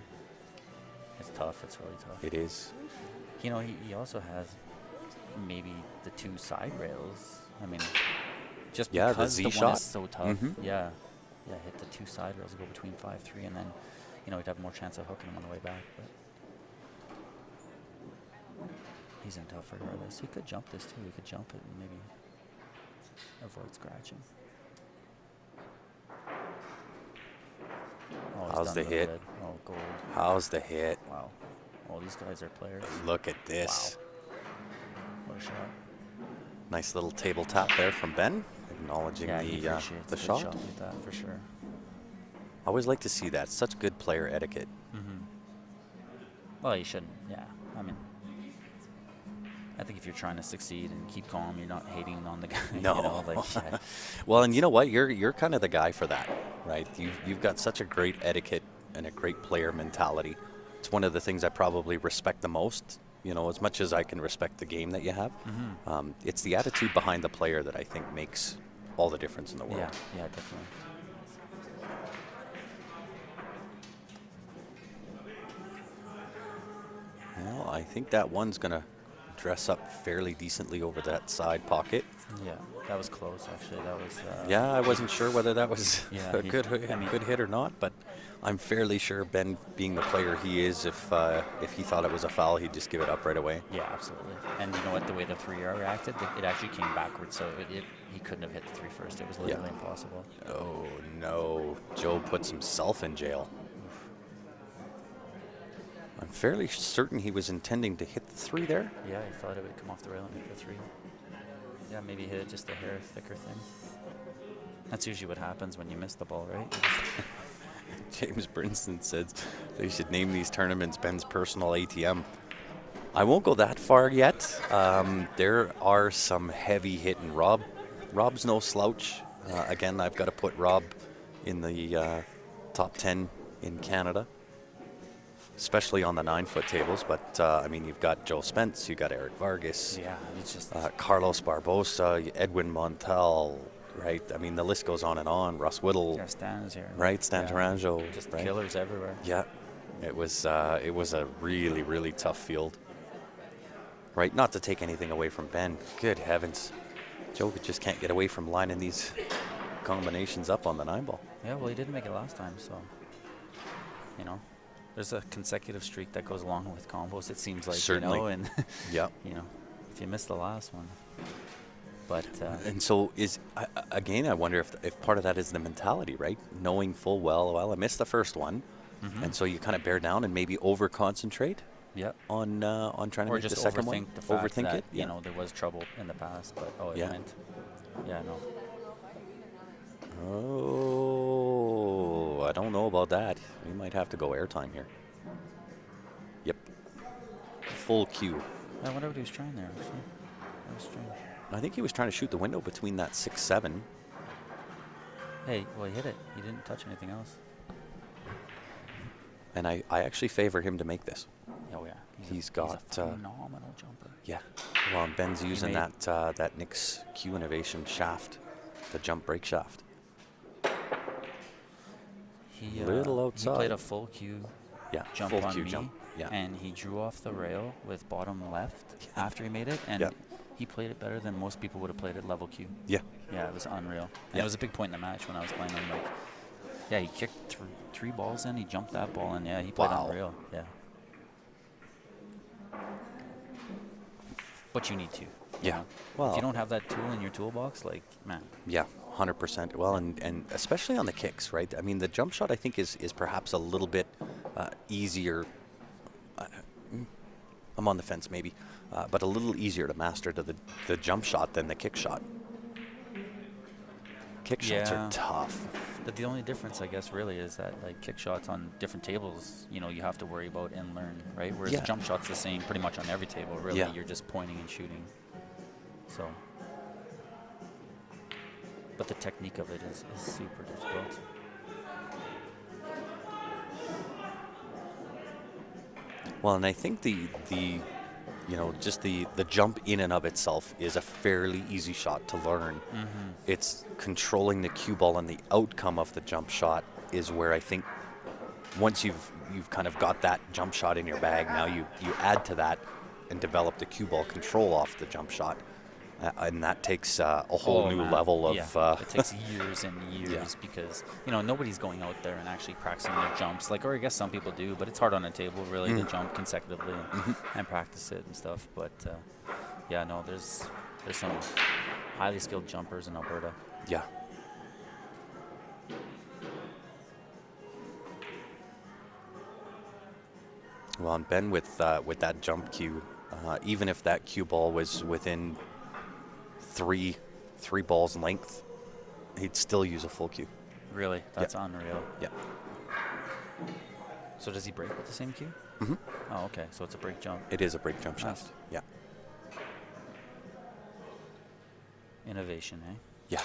B: It's tough. It's really tough.
A: It is.
B: He also has maybe the 2 side rails. Just
A: Yeah, the
B: because
A: Z
B: the
A: shot.
B: 1 is so tough.
A: Mhm.
B: Yeah, hit the 2 side rails, go between 5-3, and then he'd have more chance of hooking him on the way back. But he's in tough regardless. He could jump this too. He could jump it and maybe avoid scratching. Oh, he's
A: How's
B: done
A: the
B: really
A: hit?
B: good. Oh, gold.
A: How's the hit?
B: Wow. Oh, these guys are players.
A: Look at this.
B: What a shot.
A: Nice little table tap there from Ben, acknowledging
B: He
A: the
B: appreciates a good
A: shot.
B: like that for sure.
A: I always like to see that. Such good player etiquette.
B: Well, you shouldn't. Yeah. I think if you're trying to succeed and keep calm, you're not hating on the guy.
A: No.
B: Yeah.
A: Well, and you know what? You're kind of the guy for that, right? You've got such a great etiquette and a great player mentality. It's one of the things I probably respect the most. As much as I can respect the game that you have, it's the attitude behind the player that I think makes all the difference in the world.
B: Yeah, definitely.
A: Well, I think that 1's going to dress up fairly decently over that side pocket.
B: Yeah, that was close, actually. That was.
A: Yeah, I wasn't sure whether that was
B: Yeah,
A: a good hit or not, but I'm fairly sure Ben, being the player he is, if he thought it was a foul, he'd just give it up right away.
B: Yeah, absolutely. And you know what? The way the 3R reacted, it actually came backwards, so he couldn't have hit the 3 first. It was literally impossible.
A: Oh, no. Joe puts himself in jail. I'm fairly certain he was intending to hit the 3 there.
B: Yeah, he thought it would come off the rail and hit the 3. Yeah, maybe hit it just a hair thicker thing. That's usually what happens when you miss the ball, right?
A: James Brinson says they should name these tournaments Ben's personal ATM. I won't go that far yet. There are some heavy hitting. Rob's no slouch. Again, I've got to put Rob in the top 10 in Canada, especially on the 9-foot tables. But you've got Joe Spence, you've got Eric Vargas,
B: Yeah, it's just
A: Carlos Barbosa, Edwin Montel, right? I mean, the list goes on and on. Russ Whittle,
B: Yeah, Stan's here.
A: right? Stan Taranjo,
B: Just
A: right?
B: killers everywhere.
A: Yeah, it was a really, really tough field. Right, not to take anything away from Ben. Good heavens. Joe just can't get away from lining these combinations up on the 9-ball.
B: Yeah, well, he didn't make it last time, so, you know, there's a consecutive streak that goes along with combos, it seems like,
A: Certainly.
B: you know, and,
A: Yeah.
B: you know, if you miss the last one. But,
A: And so again, I wonder if part of that is the mentality, right? Knowing full well, I missed the first one. And so you kind of bear down and maybe over-concentrate
B: yep.
A: on trying to
B: Or
A: make
B: just
A: the second one.
B: overthink the fact that,
A: it.
B: you know, there was trouble in the past, but, it
A: Yeah.
B: went. Yeah, no.
A: Oh, I don't know about that. We might have to go airtime here. Yep. Full cue.
B: I wonder what he was trying there, actually. That was strange.
A: I think he was trying to shoot the window between that 6-7.
B: Hey, well, he hit it. He didn't touch anything else.
A: And I actually favor him to make this.
B: Oh, yeah.
A: He's got
B: a phenomenal jumper.
A: Yeah. Well, and Ben's using
B: made-
A: that Nick's Q Innovation shaft, the jump break shaft.
B: He,
A: Little
B: He
A: outside.
B: played a full cue
A: Yeah.
B: jump
A: full
B: on
A: Q
B: me,
A: jump. Yeah.
B: and he drew off the rail with bottom left after he made it, and
A: Yeah.
B: he played it better than most people would have played it level Q.
A: Yeah.
B: Yeah, it was unreal. And
A: Yeah.
B: it was a big point in the match when I was playing him. Like, yeah, he kicked three balls in, he jumped that ball, and yeah, he played
A: Wow.
B: unreal. Yeah. But you need to.
A: Yeah.
B: Know?
A: Well,
B: if you don't have that tool in your toolbox, like, man.
A: Yeah, 100%. Well, and especially on the kicks, right? I mean, the jump shot I think is perhaps a little bit easier. I'm on the fence maybe, but a little easier to master to the jump shot than the kick shot. Kick shots
B: Yeah.
A: are tough.
B: But the only difference, I guess, really is that, like, kick shots on different tables, you know, you have to worry about and learn, right? Whereas
A: Yeah.
B: the jump shot's the same pretty much on every table, really.
A: Yeah.
B: You're just pointing and shooting. So. But the technique of it is super difficult.
A: Well, and I think the you know, just the jump in and of itself is a fairly easy shot to learn. It's controlling the cue ball and the outcome of the jump shot is where I think once you've kind of got that jump shot in your bag, now you add to that and develop the cue ball control off the jump shot. And that takes a whole new level of...
B: Yeah. It takes years and years because, you know, nobody's going out there and actually practicing their jumps. Like, or I guess some people do, but it's hard on a table, really, to jump consecutively and practice it and stuff. But, yeah, no, there's some highly skilled jumpers in Alberta.
A: Yeah. Well, and Ben with that jump cue, even if that cue ball was within three balls length, he'd still use a full cue.
B: Really? That's unreal.
A: Yeah.
B: So does he break with the same cue?
A: Mm-hmm.
B: Oh, okay. So it's a break jump.
A: It is a break jump
B: Nice.
A: shaft. Yeah.
B: Innovation, eh?
A: Yeah.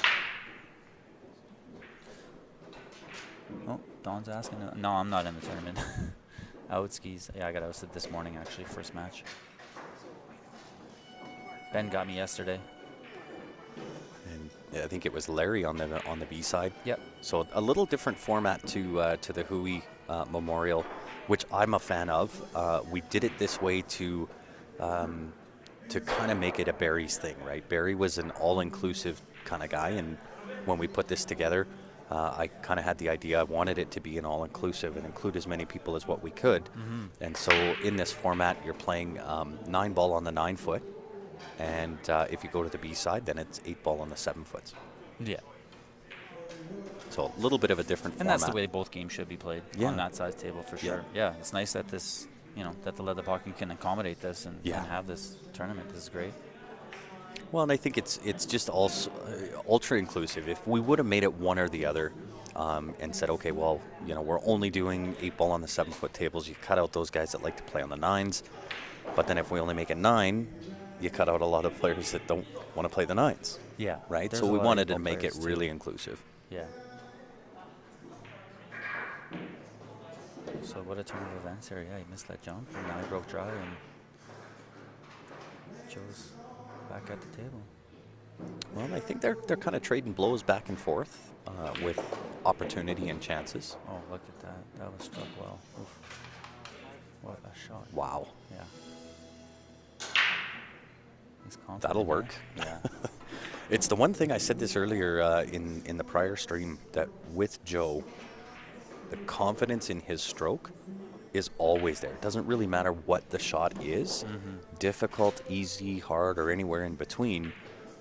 B: Oh, Don's asking. No, I'm not in the tournament. Outskis. Yeah, I got ousted this morning, actually, first match. Ben got me yesterday.
A: And yeah, I think it was Larry on the B side.
B: Yep.
A: So a little different format to the Hooey Memorial, which I'm a fan of. We did it this way to kind of make it a Barry's thing, right? Barry was an all-inclusive kind of guy, and when we put this together, I kind of had the idea I wanted it to be an all-inclusive and include as many people as what we could. And so in this format, you're playing 9-ball on the 9-foot, and if you go to the B side, then it's 8-ball on the 7-foots.
B: Yeah.
A: So a little bit of a different
B: And
A: format.
B: that's the way both games should be played
A: Yeah.
B: on that size table for sure. Yeah, it's nice that this, you know, that the leather pocket can accommodate this and have this tournament. This is great.
A: Well, and I think it's just also ultra inclusive. If we would have made it one or the other, and said, okay, well, you know, we're only doing 8-ball on the 7-foot tables. You cut out those guys that like to play on the 9s. But then if we only make it 9, you cut out a lot of players that don't want to play the 9s.
B: Yeah.
A: Right.
B: There's
A: So
B: a
A: we
B: lot of
A: wanted to
B: eight-ball
A: make it
B: players,
A: really
B: too.
A: inclusive.
B: Yeah. So what a turn of events here. Yeah, he missed that jump, and now he broke dry, and Joe's back at the table.
A: Well, I think they're kind of trading blows back and forth with opportunity and chances.
B: Oh, look at that. That was struck well. Oof. What a shot.
A: Wow.
B: Yeah. He's confident.
A: That'll work.
B: Yeah.
A: It's the one thing I said this earlier in the prior stream, that with Joe, the confidence in his stroke is always there. It doesn't really matter what the shot is, difficult, easy, hard, or anywhere in between.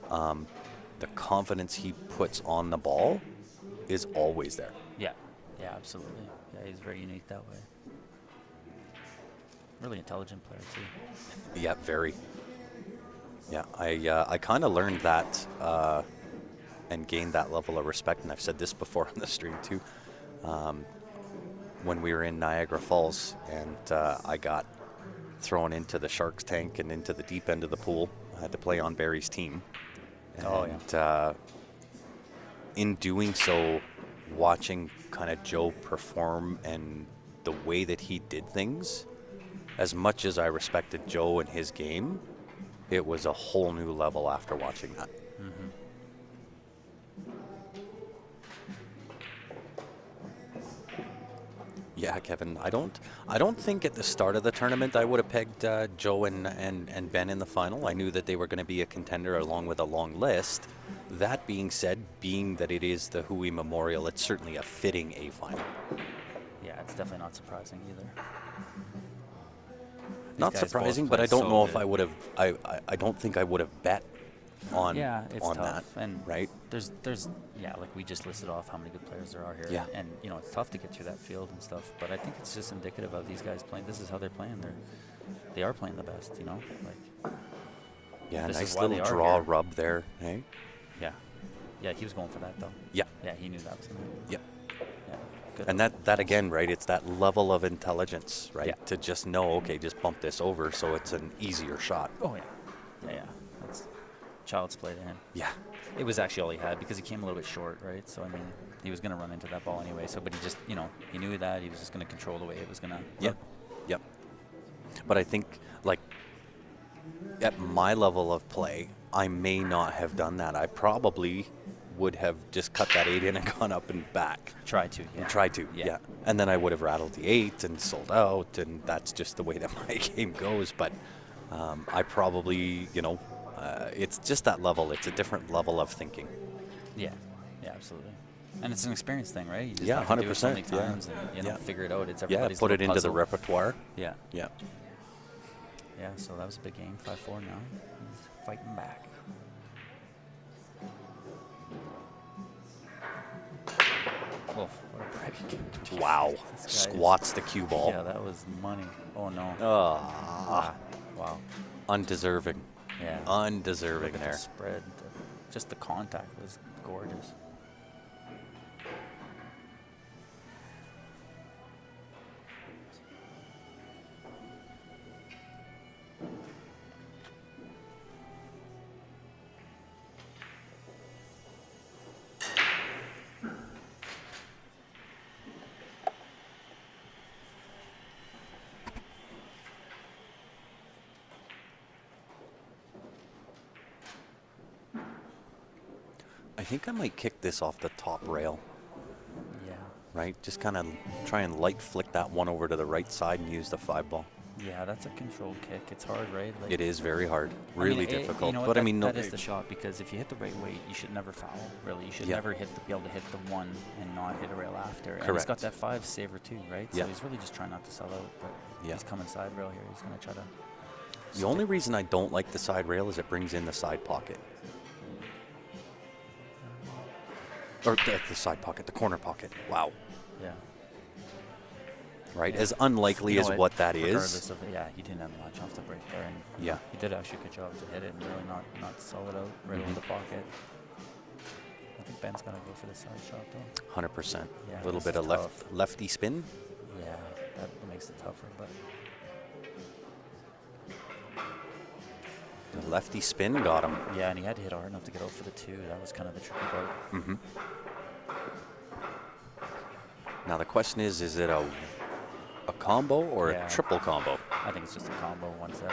A: The confidence he puts on the ball is always there.
B: Yeah. Yeah, absolutely. Yeah, he's very unique that way. Really intelligent player too.
A: Yeah, very. Yeah, I kind of learned that and gained that level of respect, and I've said this before on the stream too. When we were in Niagara Falls, and I got thrown into the Sharks tank and into the deep end of the pool. I had to play on Barry's team. And in doing so, watching kind of Joe perform and the way that he did things, as much as I respected Joe and his game, it was a whole new level after watching that. Yeah, Kevin, I don't think at the start of the tournament I would have pegged Joe and Ben in the final. I knew that they were going to be a contender along with a long list. That being said, being that it is the Hooey Memorial, it's certainly a fitting A final.
B: Yeah, it's definitely not surprising either.
A: Not surprising, but I don't know if I would have. I don't think I would have bet on
B: it's
A: on
B: tough.
A: that.
B: And
A: right?
B: There's like we just listed off how many good players there are here.
A: Yeah.
B: And you know, it's tough to get through that field and stuff. But I think it's just indicative of these guys playing. This is how they're playing. They are playing the best. You know, like.
A: Yeah,
B: this
A: nice
B: is why
A: little
B: they are
A: draw
B: here.
A: rub there. Hey.
B: Yeah. Yeah, he was going for that though.
A: Yeah.
B: Yeah, he knew that was gonna.
A: Yep.
B: Yeah. Good.
A: And that again, right? It's that level of intelligence, right?
B: Yeah.
A: To just know, okay, just bump this over, so it's an easier shot.
B: Oh yeah. Yeah. That's child's play to him.
A: Yeah.
B: It was actually all he had because he came a little bit short, right? So I mean, he was gonna run into that ball anyway. So, but he just, he knew that he was just gonna control the way it was gonna.
A: Yep. Yep. But I think, like, at my level of play, I may not have done that. I probably would have just cut that 8 in and gone up and back.
B: Tried to. Yeah.
A: And tried to, yeah. And then I would have rattled the 8 and sold out, and that's just the way that my game goes. But I probably, it's just that level. It's a different level of thinking.
B: Yeah. Yeah, absolutely. And it's an experience thing, right? You just
A: Yeah,
B: have to do it so many
A: 100%, yeah.
B: times and
A: Yeah.
B: figure it out. It's
A: Yeah,
B: everybody's
A: put it
B: little
A: into the
B: puzzle.
A: repertoire.
B: Yeah.
A: Yeah.
B: Yeah, so that was a big game. 5-4 now. He's fighting back. Oh, what a break.
A: Wow.
B: This guy
A: Squats the cue ball.
B: Yeah, that was money. Oh, no.
A: Ah,
B: Wow.
A: undeserving.
B: Yeah.
A: Undeserving
B: Look at
A: there.
B: the spread. Just the contact was gorgeous.
A: I think I might kick this off the top rail,
B: Yeah.
A: right? Just kind of try and light flick that one over to the right side and use the 5 ball.
B: Yeah, that's a controlled kick. It's hard, right? Like,
A: It is very hard,
B: I mean,
A: really difficult.
B: You know what,
A: but
B: that,
A: I mean, no,
B: that is the shot, because if you hit the right weight, you should never foul. Really, you should
A: Yeah.
B: never be able to hit the one and not hit a rail after. And he's
A: Correct.
B: got that 5 saver too, right?
A: Yeah.
B: So he's really just trying not to sell out. But
A: Yeah.
B: he's coming side rail here. He's gonna try to.
A: the only reason I don't like the side rail is it brings in the side pocket. Or the side pocket, the corner pocket. Wow.
B: Yeah.
A: Right?
B: Yeah.
A: As unlikely
B: You know
A: as what that
B: regardless
A: is.
B: Of, yeah, he didn't have much off the break there, and
A: Yeah.
B: he did actually a good job to hit it and really not sell it out right over the pocket. I think Ben's gonna go for the side shot though.
A: 100%.
B: Yeah,
A: A little
B: this
A: bit
B: is
A: of
B: tough.
A: lefty spin.
B: Yeah, that makes it tougher, but.
A: The lefty spin got him.
B: Yeah, and he had to hit hard enough to get out for the 2. That was kind of the tricky part.
A: Mm-hmm. Now the question is it a combo or
B: Yeah.
A: a triple combo?
B: I think it's just a combo 1-7.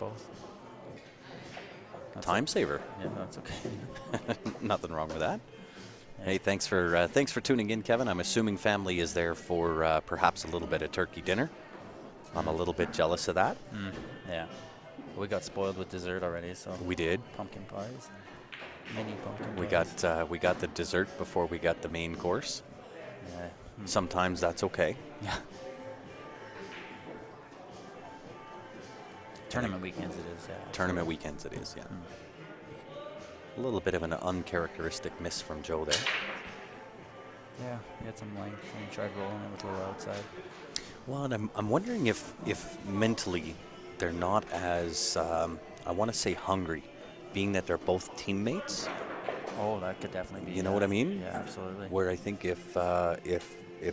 B: both.
A: Time saver.
B: Yeah, that's okay.
A: Nothing wrong with that. Yeah. Hey, thanks for tuning in, Kevin. I'm assuming family is there for perhaps a little bit of turkey dinner. I'm a little bit jealous of that.
B: Yeah. We got spoiled with dessert already, so.
A: We did.
B: Pumpkin pies. Mini pumpkin
A: pies. We got the dessert before we got the main course.
B: Yeah.
A: Sometimes that's okay.
B: Yeah. Tournament weekends it is, yeah.
A: Tournament weekends it is, yeah. A little bit of an uncharacteristic miss from Joe there.
B: Yeah, he had some length and he tried rolling it with a little outside.
A: Well, and I'm wondering if mentally they're not as, I want to say hungry, being that they're both teammates.
B: Oh, that could definitely be.
A: You know what I mean?
B: Yeah, absolutely.
A: Where I think if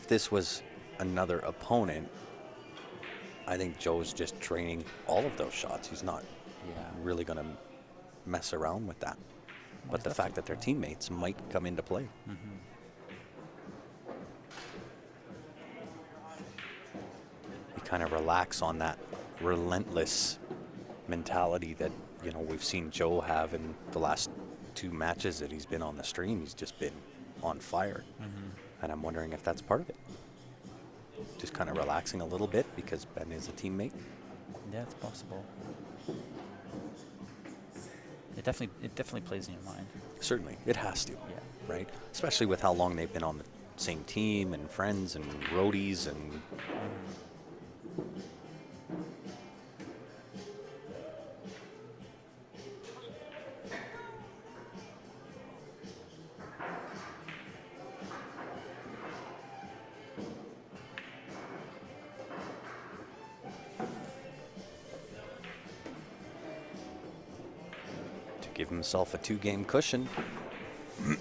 A: this was another opponent, I think Joe's just training all of those shots. He's not really going to mess around with that. Well, but the fact that they're teammates might come into play. You kind of relax on that relentless mentality that, you know, we've seen Joe have in the last 2 matches that he's been on the stream. He's just been on fire. And I'm wondering if that's part of it. Just kind of relaxing a little bit because Ben is a teammate.
B: Yeah, it's possible. It definitely plays in your mind.
A: Certainly, it has to.
B: Yeah.
A: Right? Especially with how long they've been on the same team and friends and roadies and. Give himself a 2-game cushion.
B: Take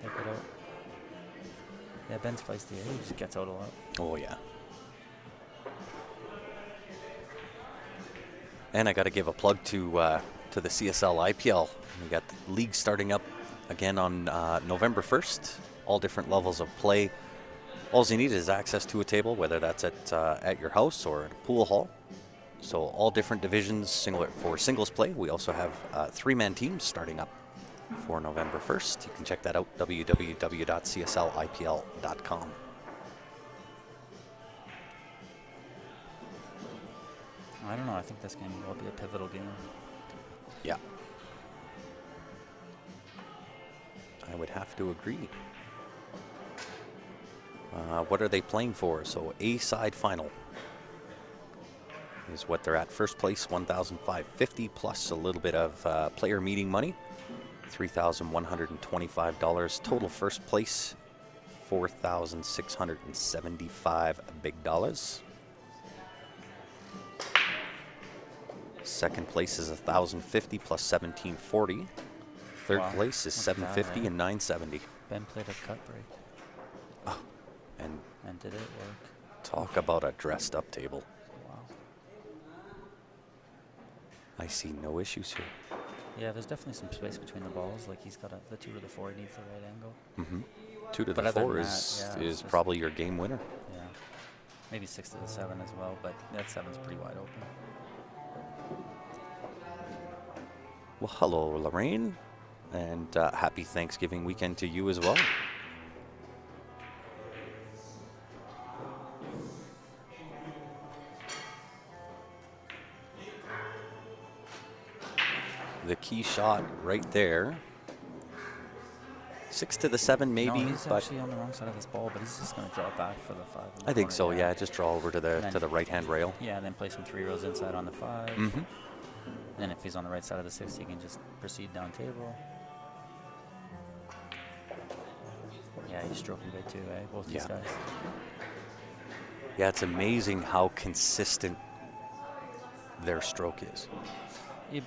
B: it out. Yeah, Ben's feisty. He just gets out a lot.
A: Oh, yeah. And I got to give a plug to the CSL IPL. We got the league starting up again on November 1st. All different levels of play. All you need is access to a table, whether that's at your house or at a pool hall. So all different divisions for singles play. We also have 3-man teams starting up for November 1st. You can check that out, www.cslipl.com.
B: I don't know. I think this game will be a pivotal game.
A: Yeah. I would have to agree. What are they playing for? So A-side final is what they're at. First place, $1,550 plus a little bit of player meeting money, $3,125. Total first place, $4,675 big dollars. Second place is $1,050 plus $1,740. Third place is $750 and $970.
B: Ben played a cut break.
A: Oh,
B: and did it work?
A: Talk about a dressed up table.
B: Wow.
A: I see no issues here.
B: Yeah, there's definitely some space between the balls. Like he's got the 2 to the 4, he needs the right angle.
A: 2 to the 4 is probably your game winner.
B: Yeah. Maybe 6 to the 7 as well, but that 7's pretty wide open.
A: Well, hello, Lorraine, and happy Thanksgiving weekend to you as well. The key shot right there. 6 to the 7 maybe.
B: No, he's actually on the wrong side of this ball, but he's just going to draw it back for the 5.
A: I think so, yeah. Just draw over to the right-hand rail.
B: Yeah, and then play some 3 rows inside on the 5. And then if he's on the right side of the 6, he can just proceed down table. Yeah, he's stroking good too, eh? Both these guys.
A: Yeah, it's amazing how consistent their stroke is.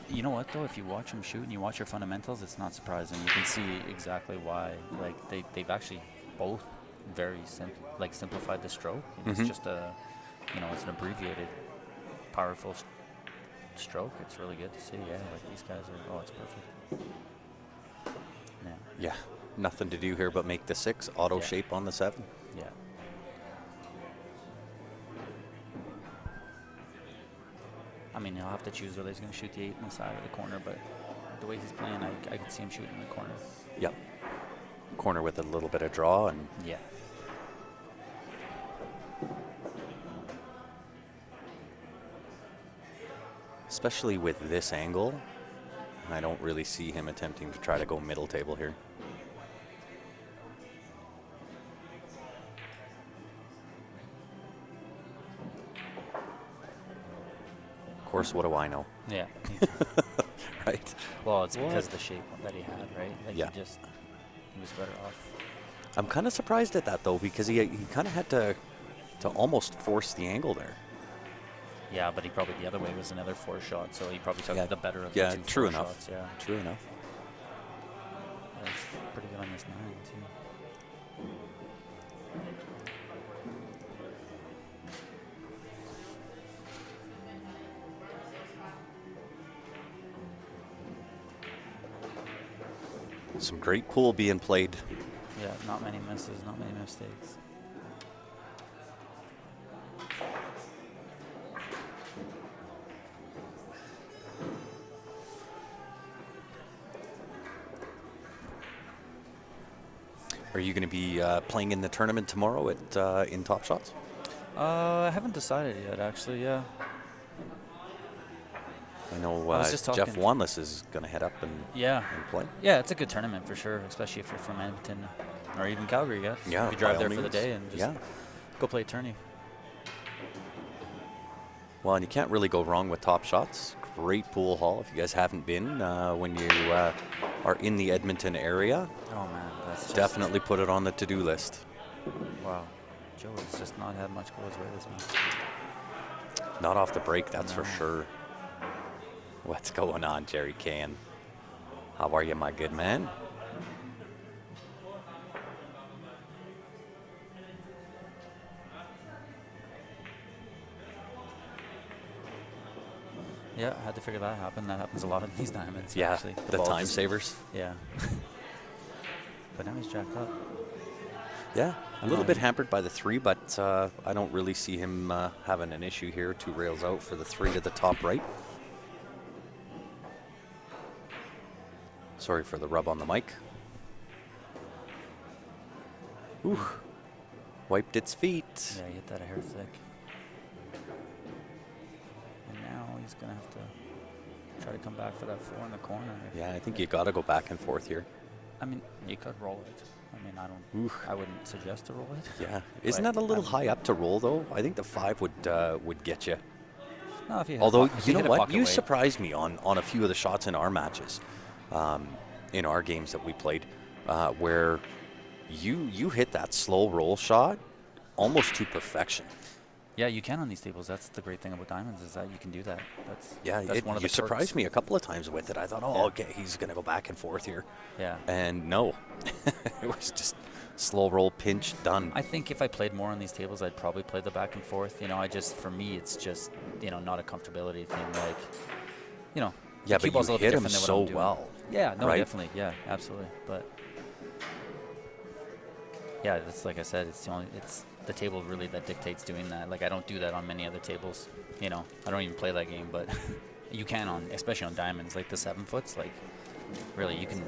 B: You know what, though? If you watch them shoot and you watch your fundamentals, it's not surprising. You can see exactly why. Like, they've actually both very simplified the stroke. It's just it's an abbreviated, powerful stroke. It's really good to see. Yeah, like these guys are. Oh, it's perfect. Yeah.
A: Yeah. Nothing to do here but make the 6 auto shape on the 7.
B: Yeah. mean, he'll have to choose whether he's going to shoot the 8 in the side or the corner, but the way he's playing, I could see him shooting in the corner.
A: Yep. Corner with a little bit of draw. And
B: yeah.
A: especially with this angle, I don't really see him attempting to try to go middle table here. Of course, what do I know?
B: Yeah.
A: Right.
B: Well, it's because of the shape that he had, right? Like
A: Yeah.
B: he was better off.
A: I'm kind of surprised at that, though, because he kind of had to almost force the angle there.
B: Yeah, but he probably the other way was another 4 shot, so he probably took the better of
A: yeah,
B: the 2
A: true
B: 4
A: enough.
B: shots. Yeah,
A: True enough.
B: that was pretty good on this 9 too.
A: Some great pool being played.
B: Yeah, not many misses, not many mistakes.
A: Are you going to be playing in the tournament tomorrow at in Top Shots?
B: I haven't decided yet, actually. Yeah.
A: I know
B: was just
A: Jeff
B: talking-
A: Wanless is going to head up and play.
B: Yeah, it's a good tournament for sure, especially if you're from Edmonton or even Calgary. Yeah.
A: Yeah,
B: If you drive
A: by
B: there
A: all
B: for the
A: means.
B: day and just go play a tourney.
A: Well, and you can't really go wrong with Top Shots. Great pool hall. If you guys haven't been, when you are in the Edmonton area,
B: Oh man, that's just,
A: definitely put it on the to-do list.
B: wow. Joe has just not had much go his way this month.
A: Not off the break, that's for
B: No.
A: sure. What's going on, Jerry Can? How are you, my good man?
B: Yeah, I had to figure that happen. That happens a lot in these diamonds.
A: Yeah,
B: actually.
A: the
B: ball
A: time
B: just-
A: savers.
B: Yeah. But now he's jacked up.
A: Yeah, a little bit hampered by the 3, but I don't really see him having an issue here. 2 rails out for the 3 to the top right. Sorry for the rub on the mic. Ooh, wiped its feet.
B: Yeah, he hit that a hair thick. And now he's going to have to try to come back for that 4 in the corner.
A: Yeah, I think you got to go back and forth here.
B: I mean, you could roll it. I mean, I wouldn't suggest to roll it.
A: Yeah, isn't
B: But
A: that a little
B: I
A: high up to roll though? I think the 5 would get you.
B: No, if you hit
A: Although
B: if
A: you know
B: hit a
A: what,
B: pocket
A: you
B: weight-
A: surprised me on a few of the shots in our matches, in our games that we played, where you hit that slow roll shot almost to perfection.
B: Yeah, you can on these tables. That's the great thing about diamonds is that you can do that. That's
A: Yeah,
B: that's one of
A: you
B: the
A: surprised
B: perks.
A: me a couple of times with it. I thought, oh,
B: Yeah.
A: okay, he's going to go back and forth here.
B: Yeah.
A: And no, it was just slow roll, pinch, done.
B: I think if I played more on these tables, I'd probably play the back and forth. You know, for me, it's just, not a comfortability thing. Like,
A: yeah,
B: the cue
A: but
B: ball's a
A: you
B: little bit
A: hit him
B: different than what
A: so
B: I'm doing.
A: well.
B: Yeah, no,
A: right?
B: definitely. Yeah, absolutely. But yeah, it's like I said, it's the table really that dictates doing that. Like I don't do that on many other tables. I don't even play that game, but you can especially on diamonds, like the 7-foots. Like really, you can,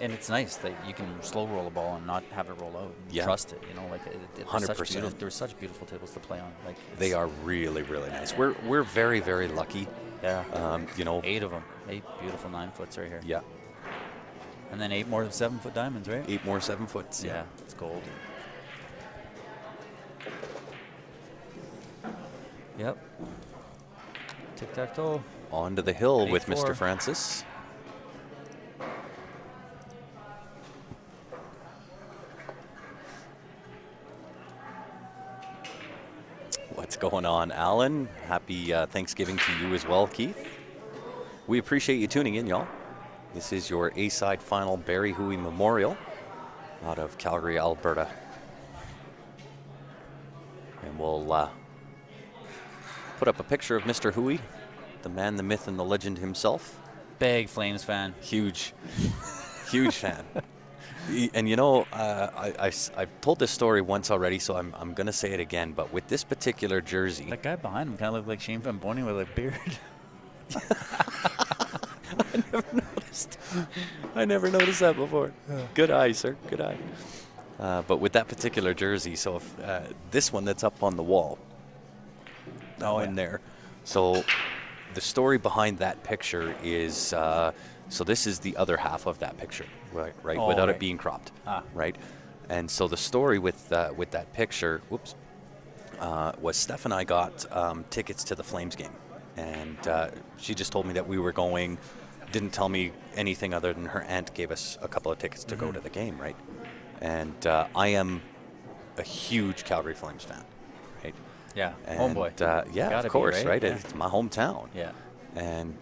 B: and it's nice that you can slow roll a ball and not have it roll out. And
A: Yeah.
B: trust it. Like there's
A: 100%.
B: There's such beautiful tables to play on. Like
A: They are really, really nice. We're very, very lucky.
B: Yeah.
A: 8
B: 8 of them. 8 beautiful 9-foots right here.
A: Yeah,
B: And then 8 more 7-foot diamonds, right?
A: 8 more 7-foots.
B: Yeah, it's gold. Yep. Tic-tac-toe.
A: On to the hill with
B: 8-4.
A: Mr. Francis. What's going on, Alan? Happy Thanksgiving to you as well, Keith. We appreciate you tuning in, y'all. This is your A-side final Barry Hui Memorial out of Calgary, Alberta. And we'll put up a picture of Mr. Hui, the man, the myth, and the legend himself.
B: Big Flames fan.
A: Huge, huge fan. And I've told this story once already, so I'm going to say it again. But with this particular jersey,
B: That guy behind him kind of looked like Shane Van Boning with a beard.
A: I never noticed that before. Good eye, sir. Good eye. But with that particular jersey, so if this one that's up on the wall, that one there. So the story behind that picture is, so this is the other half of that picture, right?
B: Oh,
A: Without
B: right.
A: it being cropped, right? And so the story with that picture, was Steph and I got tickets to the Flames game, and she just told me that we were going. Didn't tell me anything other than her aunt gave us a couple of tickets to go to the game, right? And I am a huge Calgary Flames fan, right?
B: Yeah,
A: And,
B: homeboy.
A: yeah,
B: Gotta
A: of
B: be,
A: course, right?
B: Yeah.
A: It's my hometown.
B: Yeah.
A: And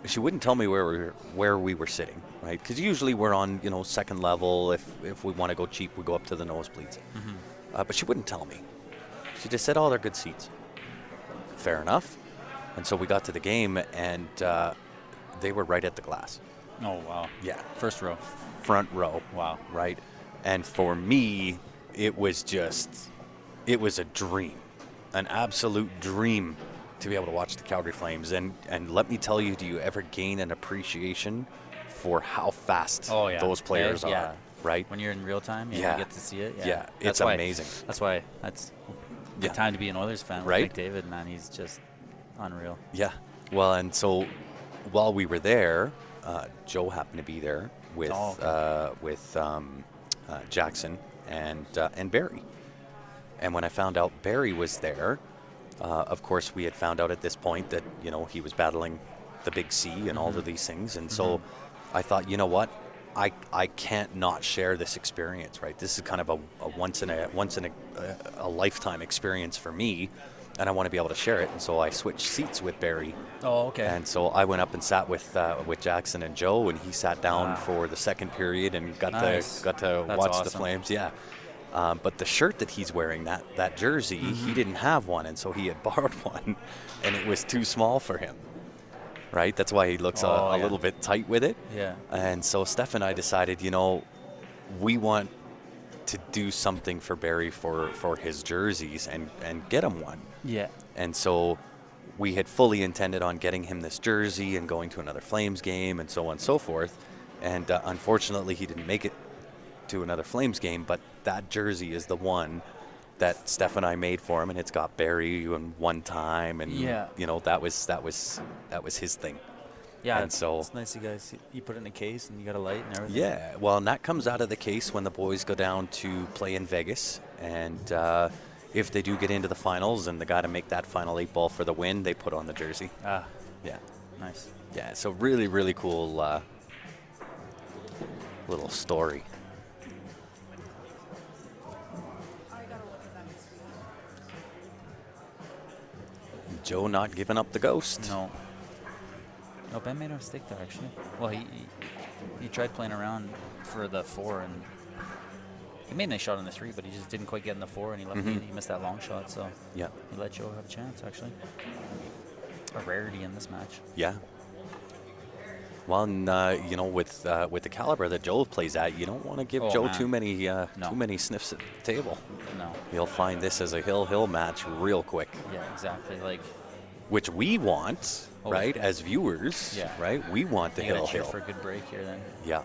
A: she wouldn't tell me where we were sitting, right? Because usually we're on, second level. If we want to go cheap, we go up to the nosebleeds. But she wouldn't tell me. She just said, "Oh, they're good seats." Fair enough. And so we got to the game, and they were right at the glass.
B: Oh, wow.
A: Yeah.
B: First row.
A: Front row.
B: Wow.
A: Right? And for me, it was a dream, an absolute dream to be able to watch the Calgary Flames. And let me tell you, do you ever gain an appreciation for how fast those players are?
B: Yeah.
A: Right?
B: When you're in real time, you get to see it.
A: Yeah,
B: That's
A: it's amazing.
B: That's why that's the time to be an Oilers fan.
A: Right?
B: McDavid, man, he's just unreal.
A: Yeah. Well, and so while we were there, Joe happened to be there with Jackson and Barry. And when I found out Barry was there, of course we had found out at this point that he was battling the big C and all of these things, and so I thought, you know what, I can't not share this experience, right? This is kind of a once in a lifetime experience for me, and I want to be able to share it. And so I switched seats with Barry.
B: Oh, okay.
A: And so I went up and sat with Jackson and Joe, and he sat down for the second period and got to watch the Flames. Yeah. But the shirt that he's wearing, that jersey, he didn't have one, and so he had borrowed one, and it was too small for him. Right? That's why he looks a little bit tight with it.
B: Yeah.
A: And so Steph and I decided, we want to do something for Barry for his jerseys and get him one.
B: Yeah.
A: And so we had fully intended on getting him this jersey and going to another Flames game and so on and so forth. And unfortunately, he didn't make it to another Flames game, but that jersey is the one that Steph and I made for him, and it's got Barry in one time, and that was his thing.
B: Yeah,
A: and so
B: it's nice you guys. You put it in a case and you got a light and everything.
A: Yeah, well, and that comes out of the case when the boys go down to play in Vegas, and if they do get into the finals and they got to make that final 8 ball for the win, they put on the jersey.
B: Yeah,
A: nice. Yeah, so really, really cool little story. Joe not giving up the ghost.
B: No, Ben made a mistake there, actually. Well, he tried playing around for the 4, and he made a nice shot on the 3, but he just didn't quite get in the 4, and he missed that long shot, so he let Joe have a chance, actually. A rarity in this match.
A: Yeah. Well, and, with the caliber that Joe plays at, you don't want to give Joe too many sniffs at the table.
B: No.
A: You'll find this as a hill match real quick.
B: Yeah, exactly.
A: Which we want, right, as viewers, right? We want the hill.
B: For a good break here, then.
A: Yeah.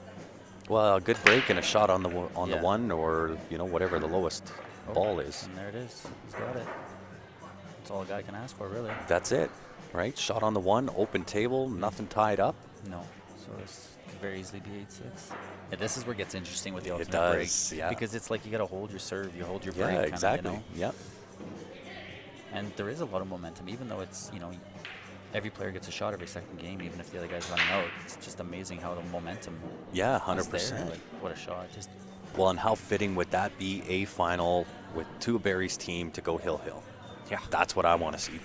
A: Well, a good break and a shot on the one, or whatever the lowest ball is.
B: And there it is. He's got it. That's all a guy can ask for, really.
A: That's it, right? Shot on the one, open table, nothing tied up.
B: No. So this could very easily be 8-6. Yeah, this is where it gets interesting with the ultimate break.
A: Yeah.
B: Because it's like you got to hold your serve, you hold your break.
A: Yeah, exactly. Yep.
B: And there is a lot of momentum, even though it's, every player gets a shot every second game, even if the other guy's running out. It's just amazing how the momentum.
A: Yeah, 100%.
B: What a shot.
A: Well, and how fitting would that be, a final with two of Barry's team to go hill.
B: Yeah.
A: That's what I want to see.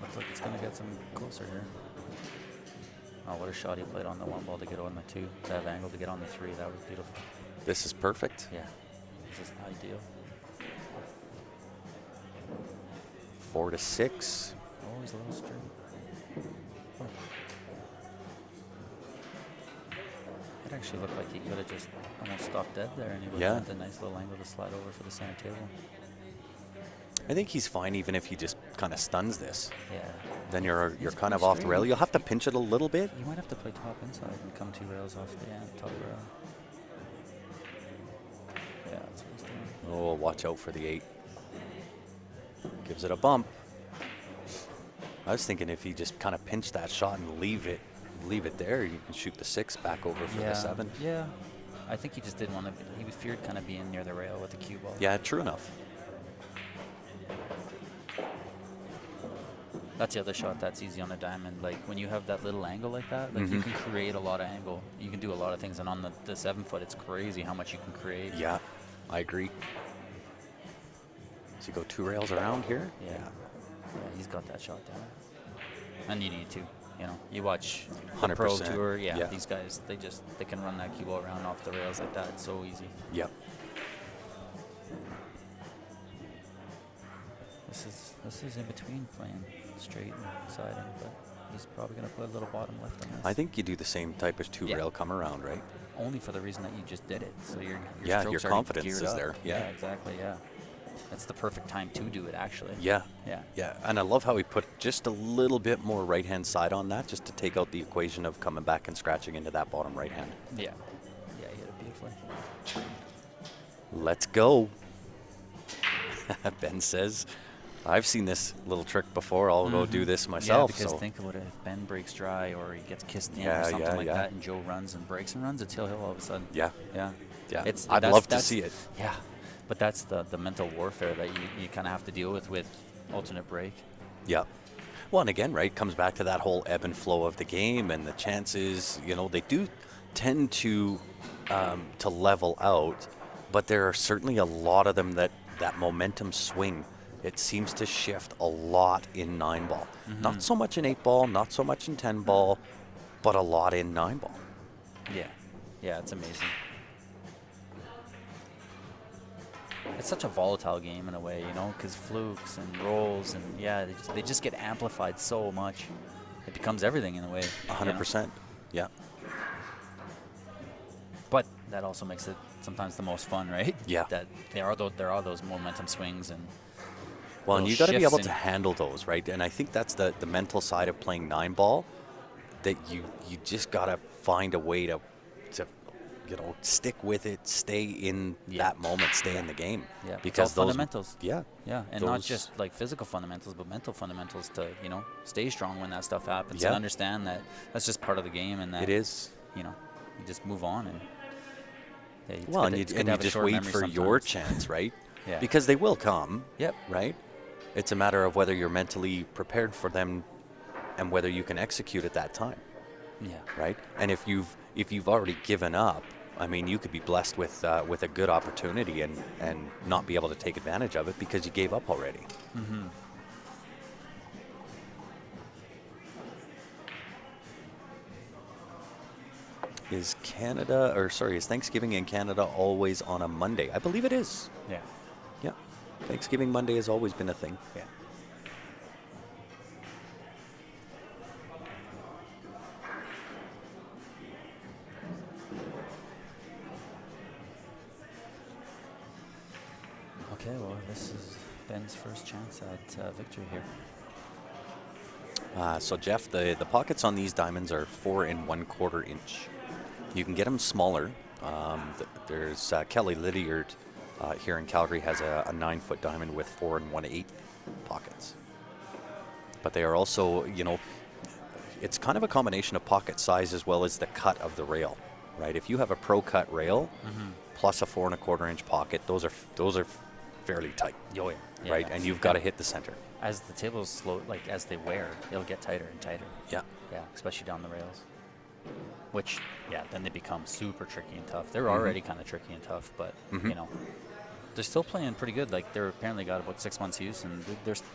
B: Looks like it's going to get some closer here. Oh, what a shot he played on the 1 ball to get on the 2. To have angle to get on the 3. That was beautiful.
A: This is perfect.
B: Yeah. This is ideal.
A: 4-6.
B: Always a little string. It actually looked like he could have just almost stopped dead there, and he would have had a nice little angle to slide over for the center table.
A: I think he's fine even if he just kind of stuns this.
B: Yeah.
A: Then you're
B: He's
A: kind of
B: pretty
A: off the
B: straight.
A: rail. You'll have to pinch it a little bit.
B: You might have to play top inside and come 2 rails off the top rail. Yeah, that's what he's doing.
A: Oh, watch out for the 8. Gives it a bump. I was thinking if he just kind of pinched that shot and leave it there, you can shoot the 6 back over for the 7.
B: Yeah. I think he just didn't want to. He feared kind of being near the rail with the cue ball.
A: Yeah, true enough.
B: That's the other shot that's easy on the diamond. Like when you have that little angle like that, like you can create a lot of angle. You can do a lot of things, and on the 7 foot, it's crazy how much you can create.
A: Yeah, I agree. Does he go 2 rails around here?
B: Yeah, he's got that shot down. And you need to, you know, you watch the Pro
A: 100%.
B: Tour.
A: Yeah.
B: These guys, they can run that cue ball around off the rails like that. It's so easy.
A: Yep.
B: This is in between playing straight and siding, but he's probably going to put a little bottom left on this.
A: I think you do the same type as 2 rail come around, right?
B: Only for the reason that you just did it. So your
A: your
B: strokes
A: confidence
B: geared
A: is
B: up.
A: there. Yeah.
B: Exactly. Yeah. That's the perfect time to do it, actually.
A: Yeah.
B: Yeah.
A: Yeah. And I love how he put just a little bit more right-hand side on that, just to take out the equation of coming back and scratching into that bottom right hand.
B: Yeah. Yeah, he hit it beautifully.
A: Let's go. Ben says, I've seen this little trick before. I'll go do this myself.
B: Yeah, because
A: so.
B: think about it. If Ben breaks dry or he gets kissed in
A: Yeah,
B: or something
A: yeah,
B: like
A: yeah.
B: that, and Joe runs and breaks and runs, it's hill all of a sudden.
A: Yeah.
B: Yeah.
A: Yeah.
B: It's,
A: I'd love to see it.
B: Yeah. But that's the mental warfare that you kind of have to deal with alternate break.
A: Yeah. Well, and again, right, comes back to that whole ebb and flow of the game, and the chances, you know, they do tend to level out, but there are certainly a lot of them that momentum swing, it seems to shift a lot in 9-ball. Not so much in 8-ball, not so much in 10-ball, but a lot in 9-ball.
B: Yeah. Yeah, it's amazing. It's such a volatile game in a way, you know, because flukes and rolls and they just get amplified so much. It becomes everything in a way.
A: 100%. Yeah.
B: But that also makes it sometimes the most fun, right?
A: Yeah.
B: That there are those momentum swings and.
A: Well, and you got to be
B: shifts
A: able to handle those, right? And I think that's the mental side of playing 9-ball, that you just got to find a way to stick with it, stay in that moment, stay in the game.
B: Yeah,
A: because
B: it's all fundamentals.
A: Yeah.
B: Yeah, and not just like physical fundamentals, but mental fundamentals to, you know, stay strong when that stuff happens and understand that that's just part of the game and that
A: it is.
B: You know, you just move on and. Yeah,
A: well, and you just wait for your chance, right?
B: Yeah.
A: Because they will come.
B: Yep.
A: Right? It's a matter of whether you're mentally prepared for them and whether you can execute at that time.
B: Yeah.
A: Right? And if you've already given up, I mean, you could be blessed with a good opportunity and not be able to take advantage of it because you gave up already.
B: Mm-hmm.
A: Is Thanksgiving in Canada always on a Monday? I believe it is.
B: Yeah.
A: Yeah. Thanksgiving Monday has always been a thing.
B: Yeah. Okay, well, this is Ben's first chance at victory here.
A: So Jeff, the pockets on these diamonds are 4 1/4 inch. You can get them smaller. There's Kelly Lydiard here in Calgary has a 9-foot diamond with 4 1/8 pockets. But they are also, you know, it's kind of a combination of pocket size as well as the cut of the rail, right? If you have a pro cut rail plus a 4 1/4 inch pocket, those are fairly tight.
B: Oh, yeah.
A: Right, and you've got to hit the center.
B: As the tables slow, like as they wear, it'll get tighter and tighter.
A: Yeah.
B: Yeah, especially down the rails. Which, then they become super tricky and tough. They're already kind of tricky and tough, but you know, they're still playing pretty good. Like they're apparently got about 6 months use, and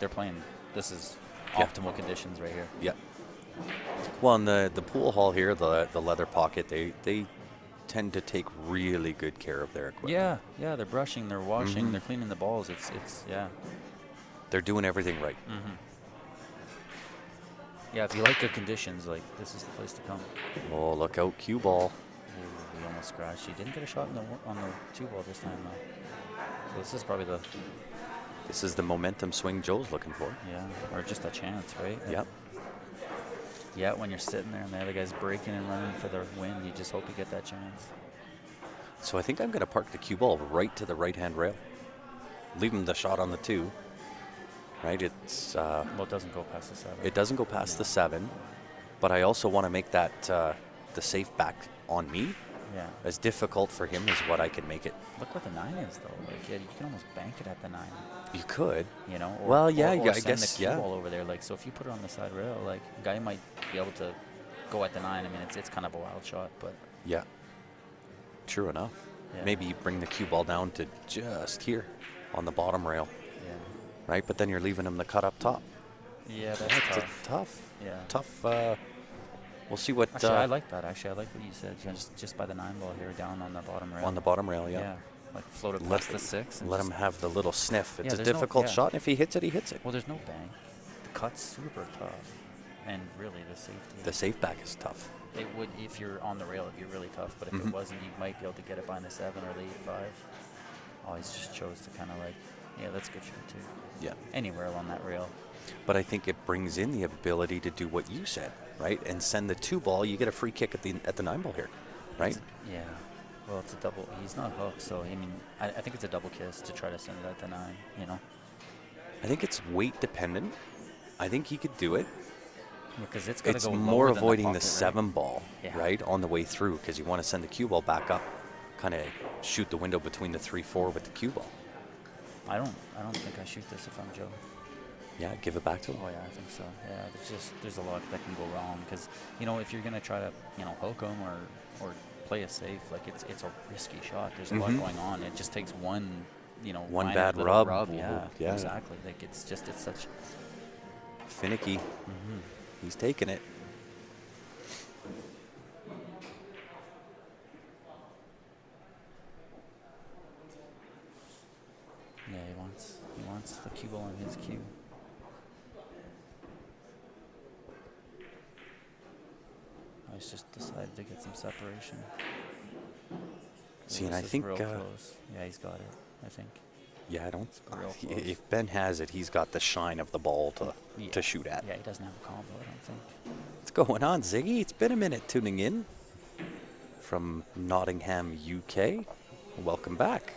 B: they're playing. This is optimal conditions right here.
A: Yeah. Well, in the pool hall here, the leather pocket, they tend to take really good care of their equipment.
B: Yeah, they're brushing, they're washing, they're cleaning the balls. It's
A: They're doing everything right.
B: Yeah, if you like good conditions, like this is the place to come.
A: Oh, look out, cue ball.
B: Ooh, he almost scratched. He didn't get a shot on the 2 ball this time though. So this is probably the
A: This is the momentum swing Joe's looking for.
B: Yeah, or just a chance, right?
A: Yep.
B: Yeah, when you're sitting there and the other guy's breaking and running for the win, you just hope you get that chance.
A: So I think I'm going to park the cue ball right to the right-hand rail. Leave him the shot on the 2. Right? It's
B: Well, it doesn't go past the 7.
A: it doesn't go past the 7, but I also want to make that the safe back on me.
B: Yeah.
A: As difficult for him as what I can make it.
B: Look what the 9 is, though. Like, yeah, you can almost bank it at the 9.
A: You could.
B: You know?
A: Well, yeah,
B: or
A: I
B: send
A: guess,
B: the cue
A: yeah.
B: ball over there. Like, so if you put it on the side rail, like, a guy might be able to go at the 9. I mean, it's kind of a wild shot, but.
A: Yeah. True enough.
B: Yeah.
A: Maybe you bring the cue ball down to just here on the bottom rail.
B: Yeah.
A: Right? But then you're leaving him the cut up top.
B: Yeah, that's tough.
A: Tough.
B: Yeah.
A: Tough. We'll see what.
B: Actually, I like that. Actually, I like what you said. Just by the 9 ball here, down on the bottom rail.
A: On the bottom rail, yeah.
B: Yeah. Like float it past the 6.
A: Let him have the little sniff. It's
B: Yeah,
A: a
B: there's no-
A: difficult
B: yeah.
A: shot, and if he hits it, he hits it.
B: Well, there's no bang. The cut's super tough, and really the safety.
A: The safe back is tough.
B: It would, if you're on the rail, it'd be really tough. But if
A: Mhm.
B: it wasn't, you might be able to get it behind the 7 or the 8-5. Oh, he just chose to kind of like, yeah, that's a good shot too.
A: Yeah.
B: Anywhere along that rail.
A: But I think it brings in the ability to do what you said, right? And send the 2 ball. You get a free kick at the 9 ball here, right?
B: Yeah. Well, it's a double. He's not hooked, so I mean, I think it's a double kiss to try to send it at the 9. You know.
A: I think it's weight dependent. I think he could do it.
B: Because it's got to
A: It's
B: go
A: more
B: lower than
A: avoiding
B: pocket,
A: the
B: right?
A: 7 ball,
B: Yeah.
A: right, on the way through, because you want to send the cue ball back up, kind of shoot the window between the 3-4 with the cue ball.
B: I don't think I shoot this if I'm Joe.
A: Yeah, give it back to him.
B: Oh yeah, I think so. Yeah, there's a lot that can go wrong because if you're gonna try to hook him or play it safe, like it's a risky shot. There's a lot going on. It just takes one
A: One
B: minor
A: bad
B: little
A: rub.
B: Yeah,
A: Yeah.
B: exactly. Like it's such.
A: Finicky. He's taking it.
B: Yeah, he wants the cue ball on his cue. Oh, he's just decided to get some separation.
A: See, and
B: This
A: I
B: is
A: think,
B: real close. Yeah, he's got it. I think.
A: Yeah, I don't.
B: Real close.
A: If Ben has it, he's got the shine of the ball to shoot at.
B: Yeah, he doesn't have a combo, I don't think.
A: What's going on, Ziggy? It's been a minute tuning in from Nottingham, UK. Welcome back.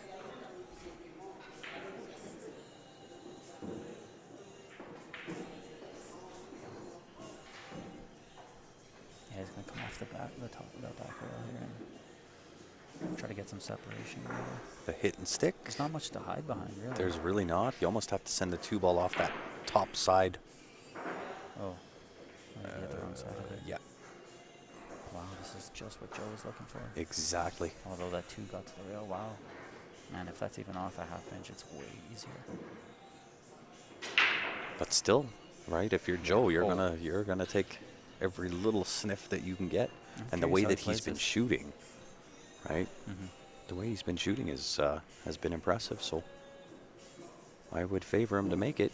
B: Yeah, he's gonna come off the back rail here and try to get some separation. Really.
A: The hit and stick.
B: There's not much to hide behind, really.
A: There's really not. You almost have to send the 2 ball off that top side.
B: Oh, he hit the wrong side of it.
A: Yeah,
B: Wow, this is just what Joe was looking for.
A: exactly.
B: Although that 2 got to the rail, wow. Man, if that's even off a half inch, it's way easier.
A: But still, right? If you're Joe, you're
B: Oh.
A: gonna take every little sniff that you can get.
B: I'm
A: And the
B: curious
A: way
B: how
A: that
B: he
A: he's
B: plays
A: been
B: this.
A: shooting, right?
B: Mm-hmm.
A: The way he's been shooting is has been impressive. So I would favor him to make it.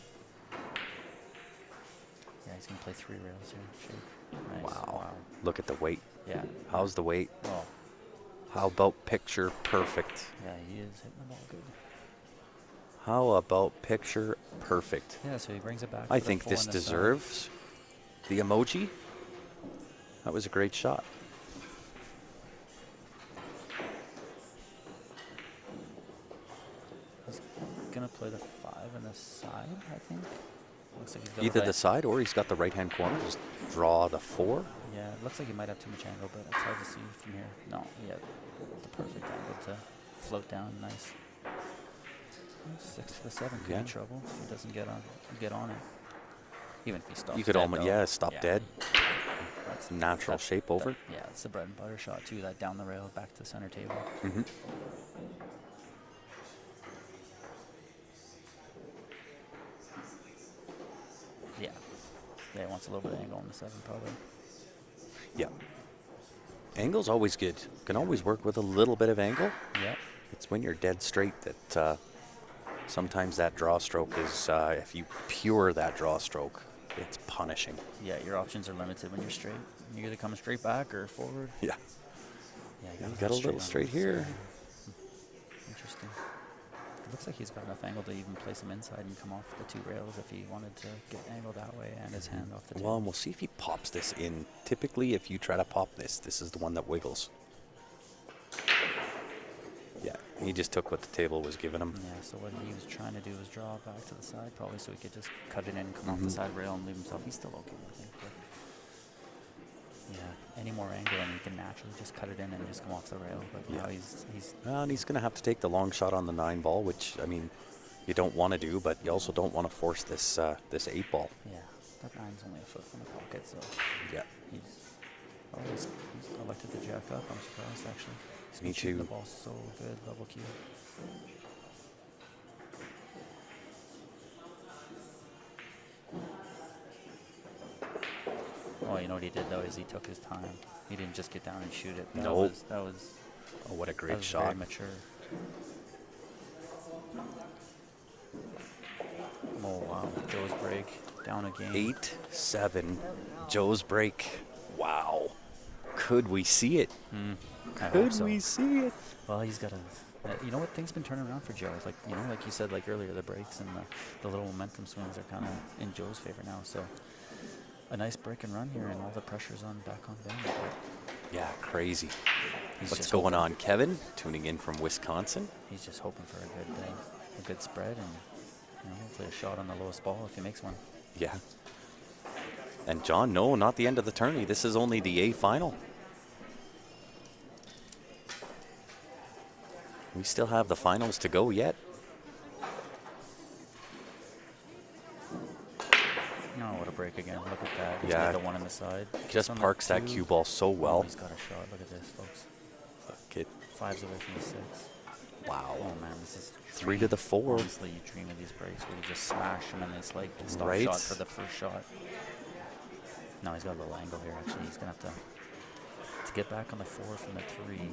B: Yeah, he's gonna play 3 rails here. Shake. Nice.
A: Wow. Look at the weight.
B: Yeah.
A: How's the weight?
B: Oh,
A: How about picture perfect?
B: yeah, he is hitting the ball good.
A: How about picture perfect?
B: Yeah, so he brings it back.
A: I
B: for the
A: think
B: 4
A: this
B: on the side.
A: deserves the emoji. That was a great shot.
B: He's gonna play the 5 on the side, I think. Looks like he's got
A: Either
B: a
A: the side or he's got the right-hand corner. Just draw the 4.
B: Yeah, it looks like he might have too much angle, but it's hard to see from here. No, yeah, the perfect angle to float down. Nice. 6 to the 7 could
A: Yeah.
B: be trouble if he doesn't get on it. Even if he stops.
A: You could
B: dead,
A: almost,
B: though.
A: yeah, stop
B: Yeah.
A: dead.
B: That's
A: Natural shape over.
B: yeah, it's the bread and butter shot too. That down the rail, back to the center table.
A: Mm-hmm.
B: Yeah. Yeah, he wants a little bit of angle on the 7 probably.
A: Yeah. Angle's always good. Can always work with a little bit of angle.
B: Yeah.
A: It's when you're dead straight that sometimes that draw stroke is, if you pure that draw stroke, it's punishing.
B: Yeah, your options are limited when you're straight. You're either coming straight back or forward.
A: Yeah.
B: Yeah,
A: You
B: gotta
A: got a
B: hit
A: little
B: on
A: straight
B: this.
A: here.
B: Interesting. looks like he's got enough angle to even place him inside and come off the 2 rails if he wanted to get angled that way and his hand off the table.
A: Well, and we'll see if he pops this in. Typically, if you try to pop this, this is the one that wiggles. Yeah, he just took what the table was giving him.
B: Yeah, so what he was trying to do was draw back to the side, probably so he could just cut it in and come off the side rail and leave himself. He's still okay, I think. But yeah, any more angle and he can naturally just cut it in and just come off the rail. But yeah, he's
A: Well, and he's going to have to take the long shot on the 9 ball, which, I mean, you don't want to do, but you also don't want to force this this 8 ball.
B: yeah, that 9's only a foot from the pocket, so
A: Yeah.
B: he's elected to jack up. I'm surprised, actually. He's
A: Me
B: been shooting
A: too.
B: the ball so good, level Q. Oh, you know what he did though is he took his time. He didn't just get down and shoot it. That
A: Nope.
B: was
A: Oh, what a
B: that
A: great
B: was
A: shot.
B: very mature. Oh wow, Joe's break down a game.
A: 8-7. Joe's break. Wow. Could we see it?
B: I hope
A: Could
B: so.
A: we see it?
B: Well, he's got a. You know what? Things been turning around for Joe. It's like like you said, like earlier, the breaks and the little momentum swings are kind of in Joe's favor now. So a nice break and run here, and all the pressure's back on Ben.
A: Yeah, crazy.
B: He's
A: What's
B: just
A: going
B: hoping.
A: on, Kevin? Tuning in from Wisconsin.
B: He's just hoping for a good spread and hopefully a shot on the lowest ball if he makes one.
A: Yeah. And John, no, not the end of the tourney. This is only the A final. We still have the finals to go yet.
B: Oh, what a break again. Look at that. He's
A: Yeah.
B: got the one on the side.
A: Just
B: on the
A: parks that
B: 2.
A: cue ball so
B: Oh,
A: well.
B: he's got a shot. Look at this, folks.
A: Kid.
B: 5's away from the 6.
A: Wow.
B: Oh man, this is
A: 3 to the 4.
B: Honestly, you dream of these breaks where you just smash them and it's like the stop
A: Right.
B: shot for the first shot. No, he's got a little angle here. Actually, he's gonna have to get back on the 4 from the 3.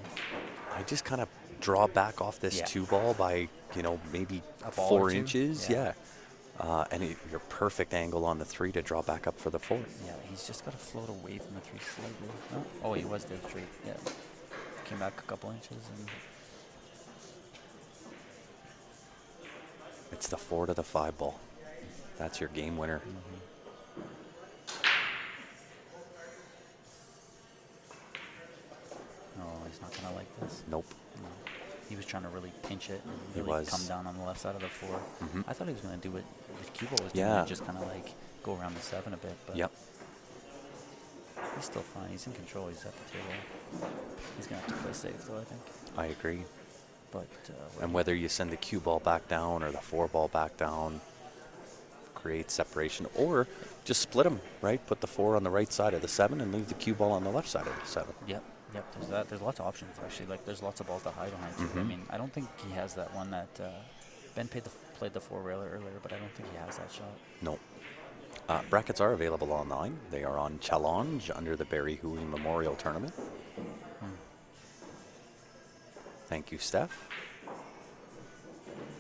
A: I just kind of draw back off this
B: Yeah.
A: 2 ball by, maybe
B: A ball
A: 4
B: or 2?
A: inches.
B: Yeah.
A: Yeah. And your perfect angle on the 3 to draw back up for the 4.
B: Yeah, he's just got to float away from the 3 slightly. Oh, he was dead straight. Yeah, came back a couple inches and.
A: It's the 4 to the 5 ball. That's your game winner.
B: Oh, he's not gonna like this.
A: Nope.
B: No. He was trying to really pinch it and
A: He
B: really
A: was.
B: come down on the left side of the 4. I thought he was going to do what the cue ball was doing,
A: Yeah.
B: and just kind of like go around the 7 a bit. But
A: Yep.
B: he's still fine. He's in control. He's at the table. He's going to have to play safe, though, I think.
A: I agree.
B: But
A: And whether you send the cue ball back down or the 4 ball back down, create separation, or just split them, right? Put the 4 on the right side of the 7 and leave the cue ball on the left side of the 7.
B: Yep. There's that. There's lots of options actually. Like there's lots of balls to hide behind. Too. I mean, I don't think he has that one that Ben played the 4 railer earlier, but I don't think he has that shot.
A: No. Brackets are available online. They are on Challenge under the Barry Hui Memorial Tournament. Thank you, Steph.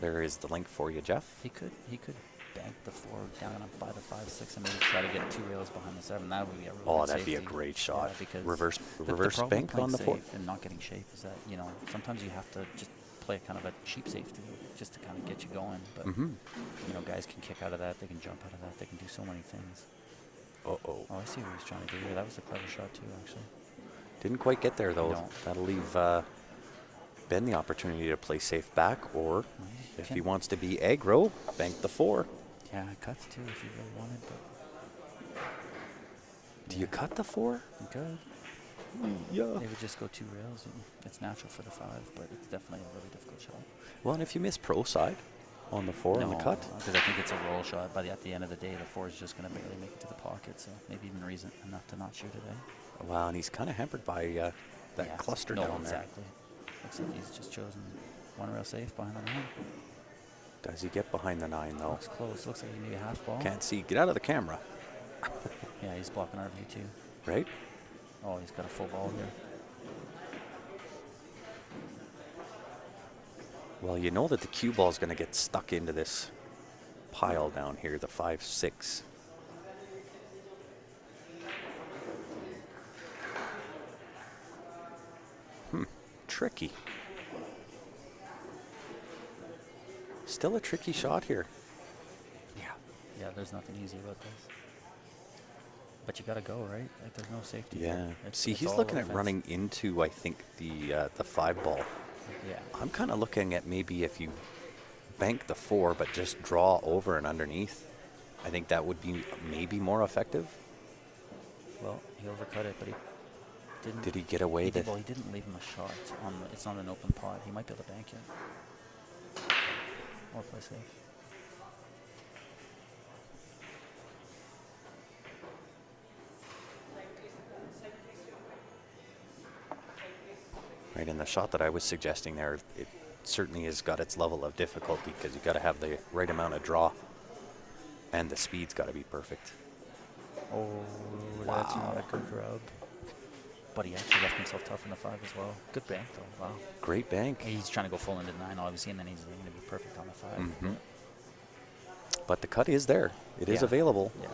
A: There is the link for you, Jeff.
B: He could bank the 4 down by the 5, 6, and maybe try to get 2 rails behind the 7. That would be a really good
A: That'd be a
B: safety.
A: great shot.
B: Yeah, because
A: reverse
B: the problem
A: bank
B: playing
A: on the 4.
B: safe and not getting shape is that sometimes you have to just play kind of a cheap safety just to kind of get you going. But guys can kick out of that. They can jump out of that. They can do so many things.
A: Oh,
B: I see what he's trying to do here. That was a clever shot too, actually.
A: didn't quite get there though.
B: No.
A: That'll leave Ben the opportunity to play safe back, or if he wants to be aggro, bank the 4.
B: Yeah, it cuts too if you really wanted, but
A: Do you cut the 4?
B: you could.
A: Yeah.
B: They would just go 2 rails, and it's natural for the 5, but it's definitely a really difficult shot.
A: Well, and if you miss pro side on the 4 on the cut,
B: because I think it's a roll shot. But at the end of the day, the 4 is just going to barely make it to the pocket, so maybe even reason enough to not shoot it.
A: well, and he's kind of hampered by that cluster down there.
B: Exactly. Looks like he's just chosen 1 rail safe behind the 9.
A: Does he get behind the 9 though?
B: Looks close. Looks like he maybe half ball.
A: Can't see. Get out of the camera.
B: Yeah, he's blocking our view too.
A: Right?
B: Oh, he's got a full ball here.
A: Well, you know that the cue ball is going to get stuck into this pile down here, the 5, 6. Tricky. Still a tricky shot here.
B: Yeah. Yeah, there's nothing easy about this. But you got to go, right? Like, there's no safety.
A: Yeah. See,
B: it's
A: he's
B: all
A: looking at
B: offense.
A: running into, I think, the 5 ball.
B: Yeah.
A: I'm kind of looking at maybe if you bank the 4, but just draw over and underneath. I think that would be maybe more effective.
B: Well, he overcut it, but he didn't.
A: Did he get away?
B: He didn't leave him a shot. It's not an open pot. He might be able to bank it. Or play safe.
A: Right, and the shot that I was suggesting there, it certainly has got its level of difficulty because you got to have the right amount of draw, and the speed's got to be perfect.
B: Oh, that's
A: Wow.
B: not a good grub. But he actually left himself tough in the 5 as well. Good bank, though. Wow.
A: Great bank.
B: He's trying to go full into 9, obviously, and then he's going to be perfect on the 5.
A: Mm-hmm. But the cut is there. It is
B: Yeah.
A: available.
B: Yeah.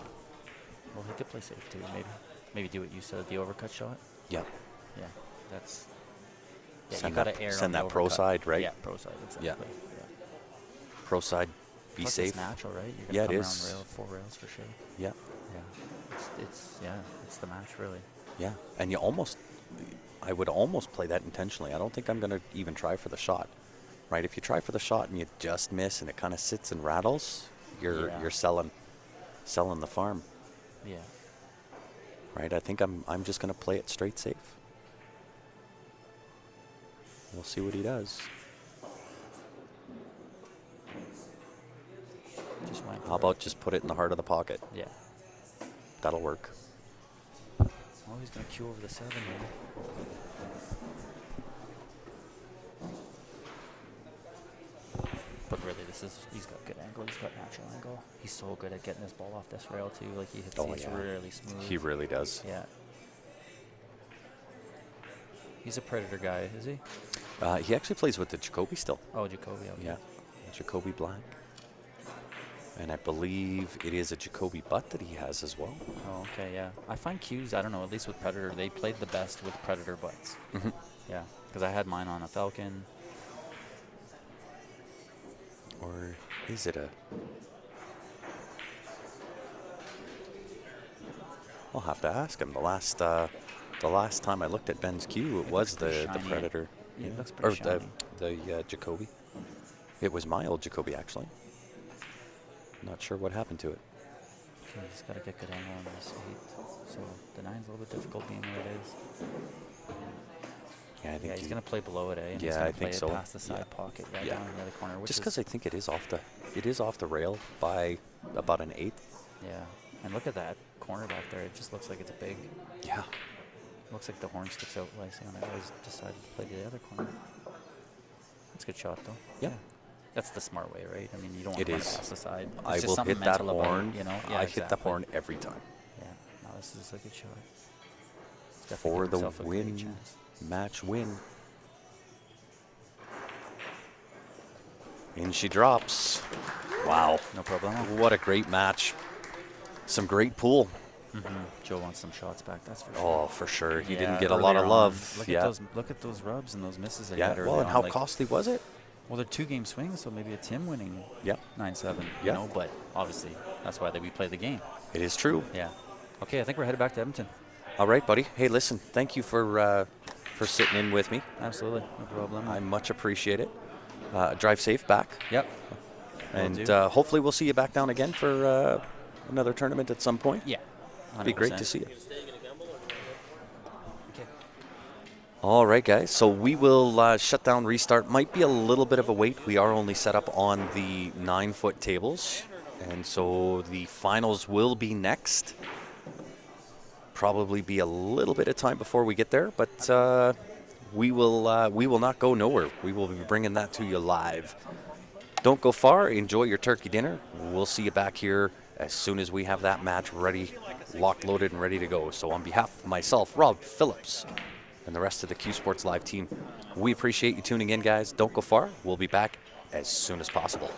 B: Well, he could play safe, too, maybe. Maybe do what you said, the overcut shot.
A: Yep.
B: Yeah, that's... Yeah,
A: Send
B: you got
A: that-
B: to err
A: send
B: on
A: that
B: the
A: pro
B: overcut.
A: side, right?
B: Yeah, pro side, exactly.
A: Yeah.
B: Yeah.
A: Pro side, be
B: Plus
A: safe.
B: It's natural, right? You're
A: Yeah, it
B: come
A: is.
B: around 4 rails for sure.
A: Yeah.
B: Yeah. It's the match, really.
A: Yeah. And I would almost play that intentionally. I don't think I'm going to even try for the shot. Right? If you try for the shot and you just miss and it kind of sits and rattles, you're selling the farm.
B: Yeah.
A: Right? I think I'm just going to play it straight safe. We'll see what he does.
B: Just went
A: How
B: for
A: about just put it in the heart of the pocket?
B: it. Yeah.
A: That'll work.
B: Oh, he's going to cue over the 7 here. But really, he's got good angle. He's got natural angle. He's so good at getting his ball off this rail, too. Like, he hits it's really smooth.
A: He really does.
B: Yeah. He's a Predator guy, is he?
A: He actually plays with the Jacoby still.
B: Oh, Jacoby. Okay.
A: Yeah. Jacoby Black. And I believe it is a Jacoby butt that he has as well.
B: Oh, okay, yeah. I find cues, I don't know, at least with Predator, they played the best with Predator butts.
A: Mm-hmm.
B: Yeah, because I had mine on a Falcon.
A: Or is it a... I'll have to ask him. The last time I looked at Ben's cue, it was the Predator.
B: Yeah, it looks
A: Or
B: pretty shiny.
A: the Jacoby. It was my old Jacoby, actually. Not sure what happened to it.
B: Okay, he's got to get good angle on this 8. So the 9's a little bit difficult being where it is.
A: Yeah, I think
B: He's going to play below it, eh? And he's
A: Yeah,
B: gonna
A: I think
B: play
A: so.
B: it past the side pocket, down in the other corner.
A: Just because I think it is off the rail by about an 1/8.
B: Yeah, and look at that corner back there. It just looks like it's a big.
A: Yeah.
B: Looks like the horn sticks out nicely on it. I always decided to play the other corner. That's a good shot, though.
A: Yeah.
B: That's the smart way, right? I mean, you don't want
A: It
B: to run
A: is.
B: it past the side. It's
A: I
B: just
A: will
B: something
A: hit that
B: mental about,
A: horn.
B: you know? Yeah,
A: I hit the
B: exactly.
A: horn every time.
B: Yeah. No, this is a good shot. He's definitely
A: For
B: giving
A: the
B: himself a great
A: win,
B: chance.
A: match win. In she drops. Wow.
B: No problem.
A: What a great match. Some great pool.
B: Joe wants some shots back. That's for sure.
A: Oh, for sure. He didn't
B: Yeah,
A: get a lot of
B: earlier
A: love.
B: on.
A: Yeah.
B: Look at those rubs and those misses that he
A: Yeah.
B: had early
A: Well, and
B: on.
A: how
B: Like,
A: costly was it?
B: well, they're 2-game swings, so maybe it's him winning
A: Yeah.
B: 9-7.
A: Yeah.
B: You know, but obviously that's why we play the game.
A: It is true.
B: Yeah. Okay, I think we're headed back to Edmonton.
A: All right, buddy. Hey, listen. Thank you for sitting in with me.
B: Absolutely, no problem.
A: I much appreciate it. Drive safe back.
B: Yep.
A: And hopefully we'll see you back down again for another tournament at some point.
B: Yeah.
A: It'd be great to
B: 100%.
A: see you.
B: Okay.
A: All right, guys. So we will shut down, restart. Might be a little bit of a wait. We are only set up on the 9-foot tables. And so the finals will be next. Probably be a little bit of time before we get there, but we will not go nowhere. We will be bringing that to you live. Don't go far. Enjoy your turkey dinner. We'll see you back here as soon as we have that match ready, locked, loaded, and ready to go. So on behalf of myself, Rob Phillips, and the rest of the Q Sports Live team, we appreciate you tuning in, guys. Don't go far. We'll be back as soon as possible.